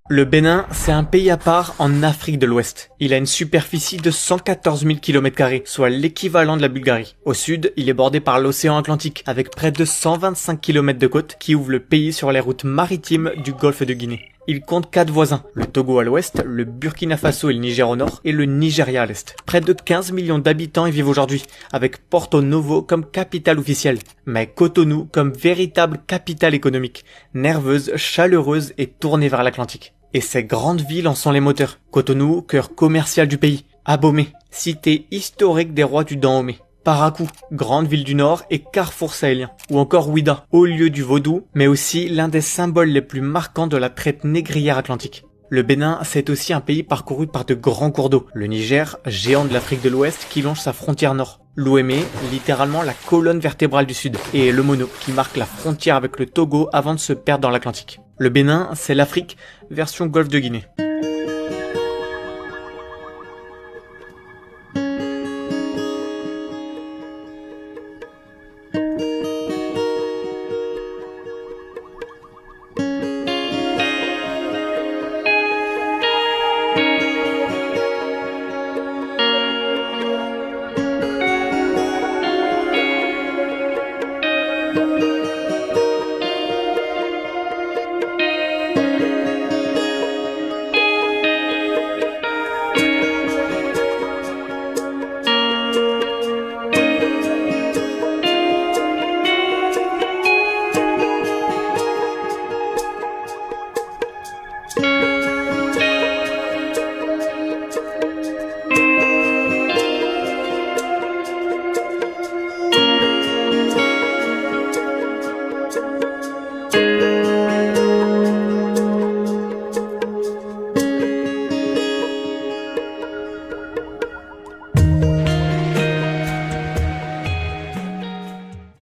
Le Bénin, c'est un pays à part en Afrique de l'Ouest. Il a une superficie de 114 000 km², soit l'équivalent de la Bulgarie. Au sud, il est bordé par l'océan Atlantique, avec près de 125 km de côte qui ouvrent le pays sur les routes maritimes du golfe de Guinée. Il compte 4 voisins, le Togo à l'ouest, le Burkina Faso et le Niger au nord, et le Nigeria à l'est. Près de 15 millions d'habitants y vivent aujourd'hui, avec Porto Novo comme capitale officielle, mais Cotonou comme véritable capitale économique, nerveuse, chaleureuse et tournée vers l'Atlantique. Et ces grandes villes en sont les moteurs. Cotonou, cœur commercial du pays. Abomey, cité historique des rois du Dahomey. Parakou, grande ville du Nord et carrefour sahélien. Ou encore Ouida, haut lieu du vaudou, mais aussi l'un des symboles les plus marquants de la traite négrière atlantique. Le Bénin, c'est aussi un pays parcouru par de grands cours d'eau. Le Niger, géant de l'Afrique de l'Ouest qui longe sa frontière nord. L'Ouémé, littéralement la colonne vertébrale du sud. Et le Mono, qui marque la frontière avec le Togo avant de se perdre dans l'Atlantique. Le Bénin, c'est l'Afrique, version golfe de Guinée.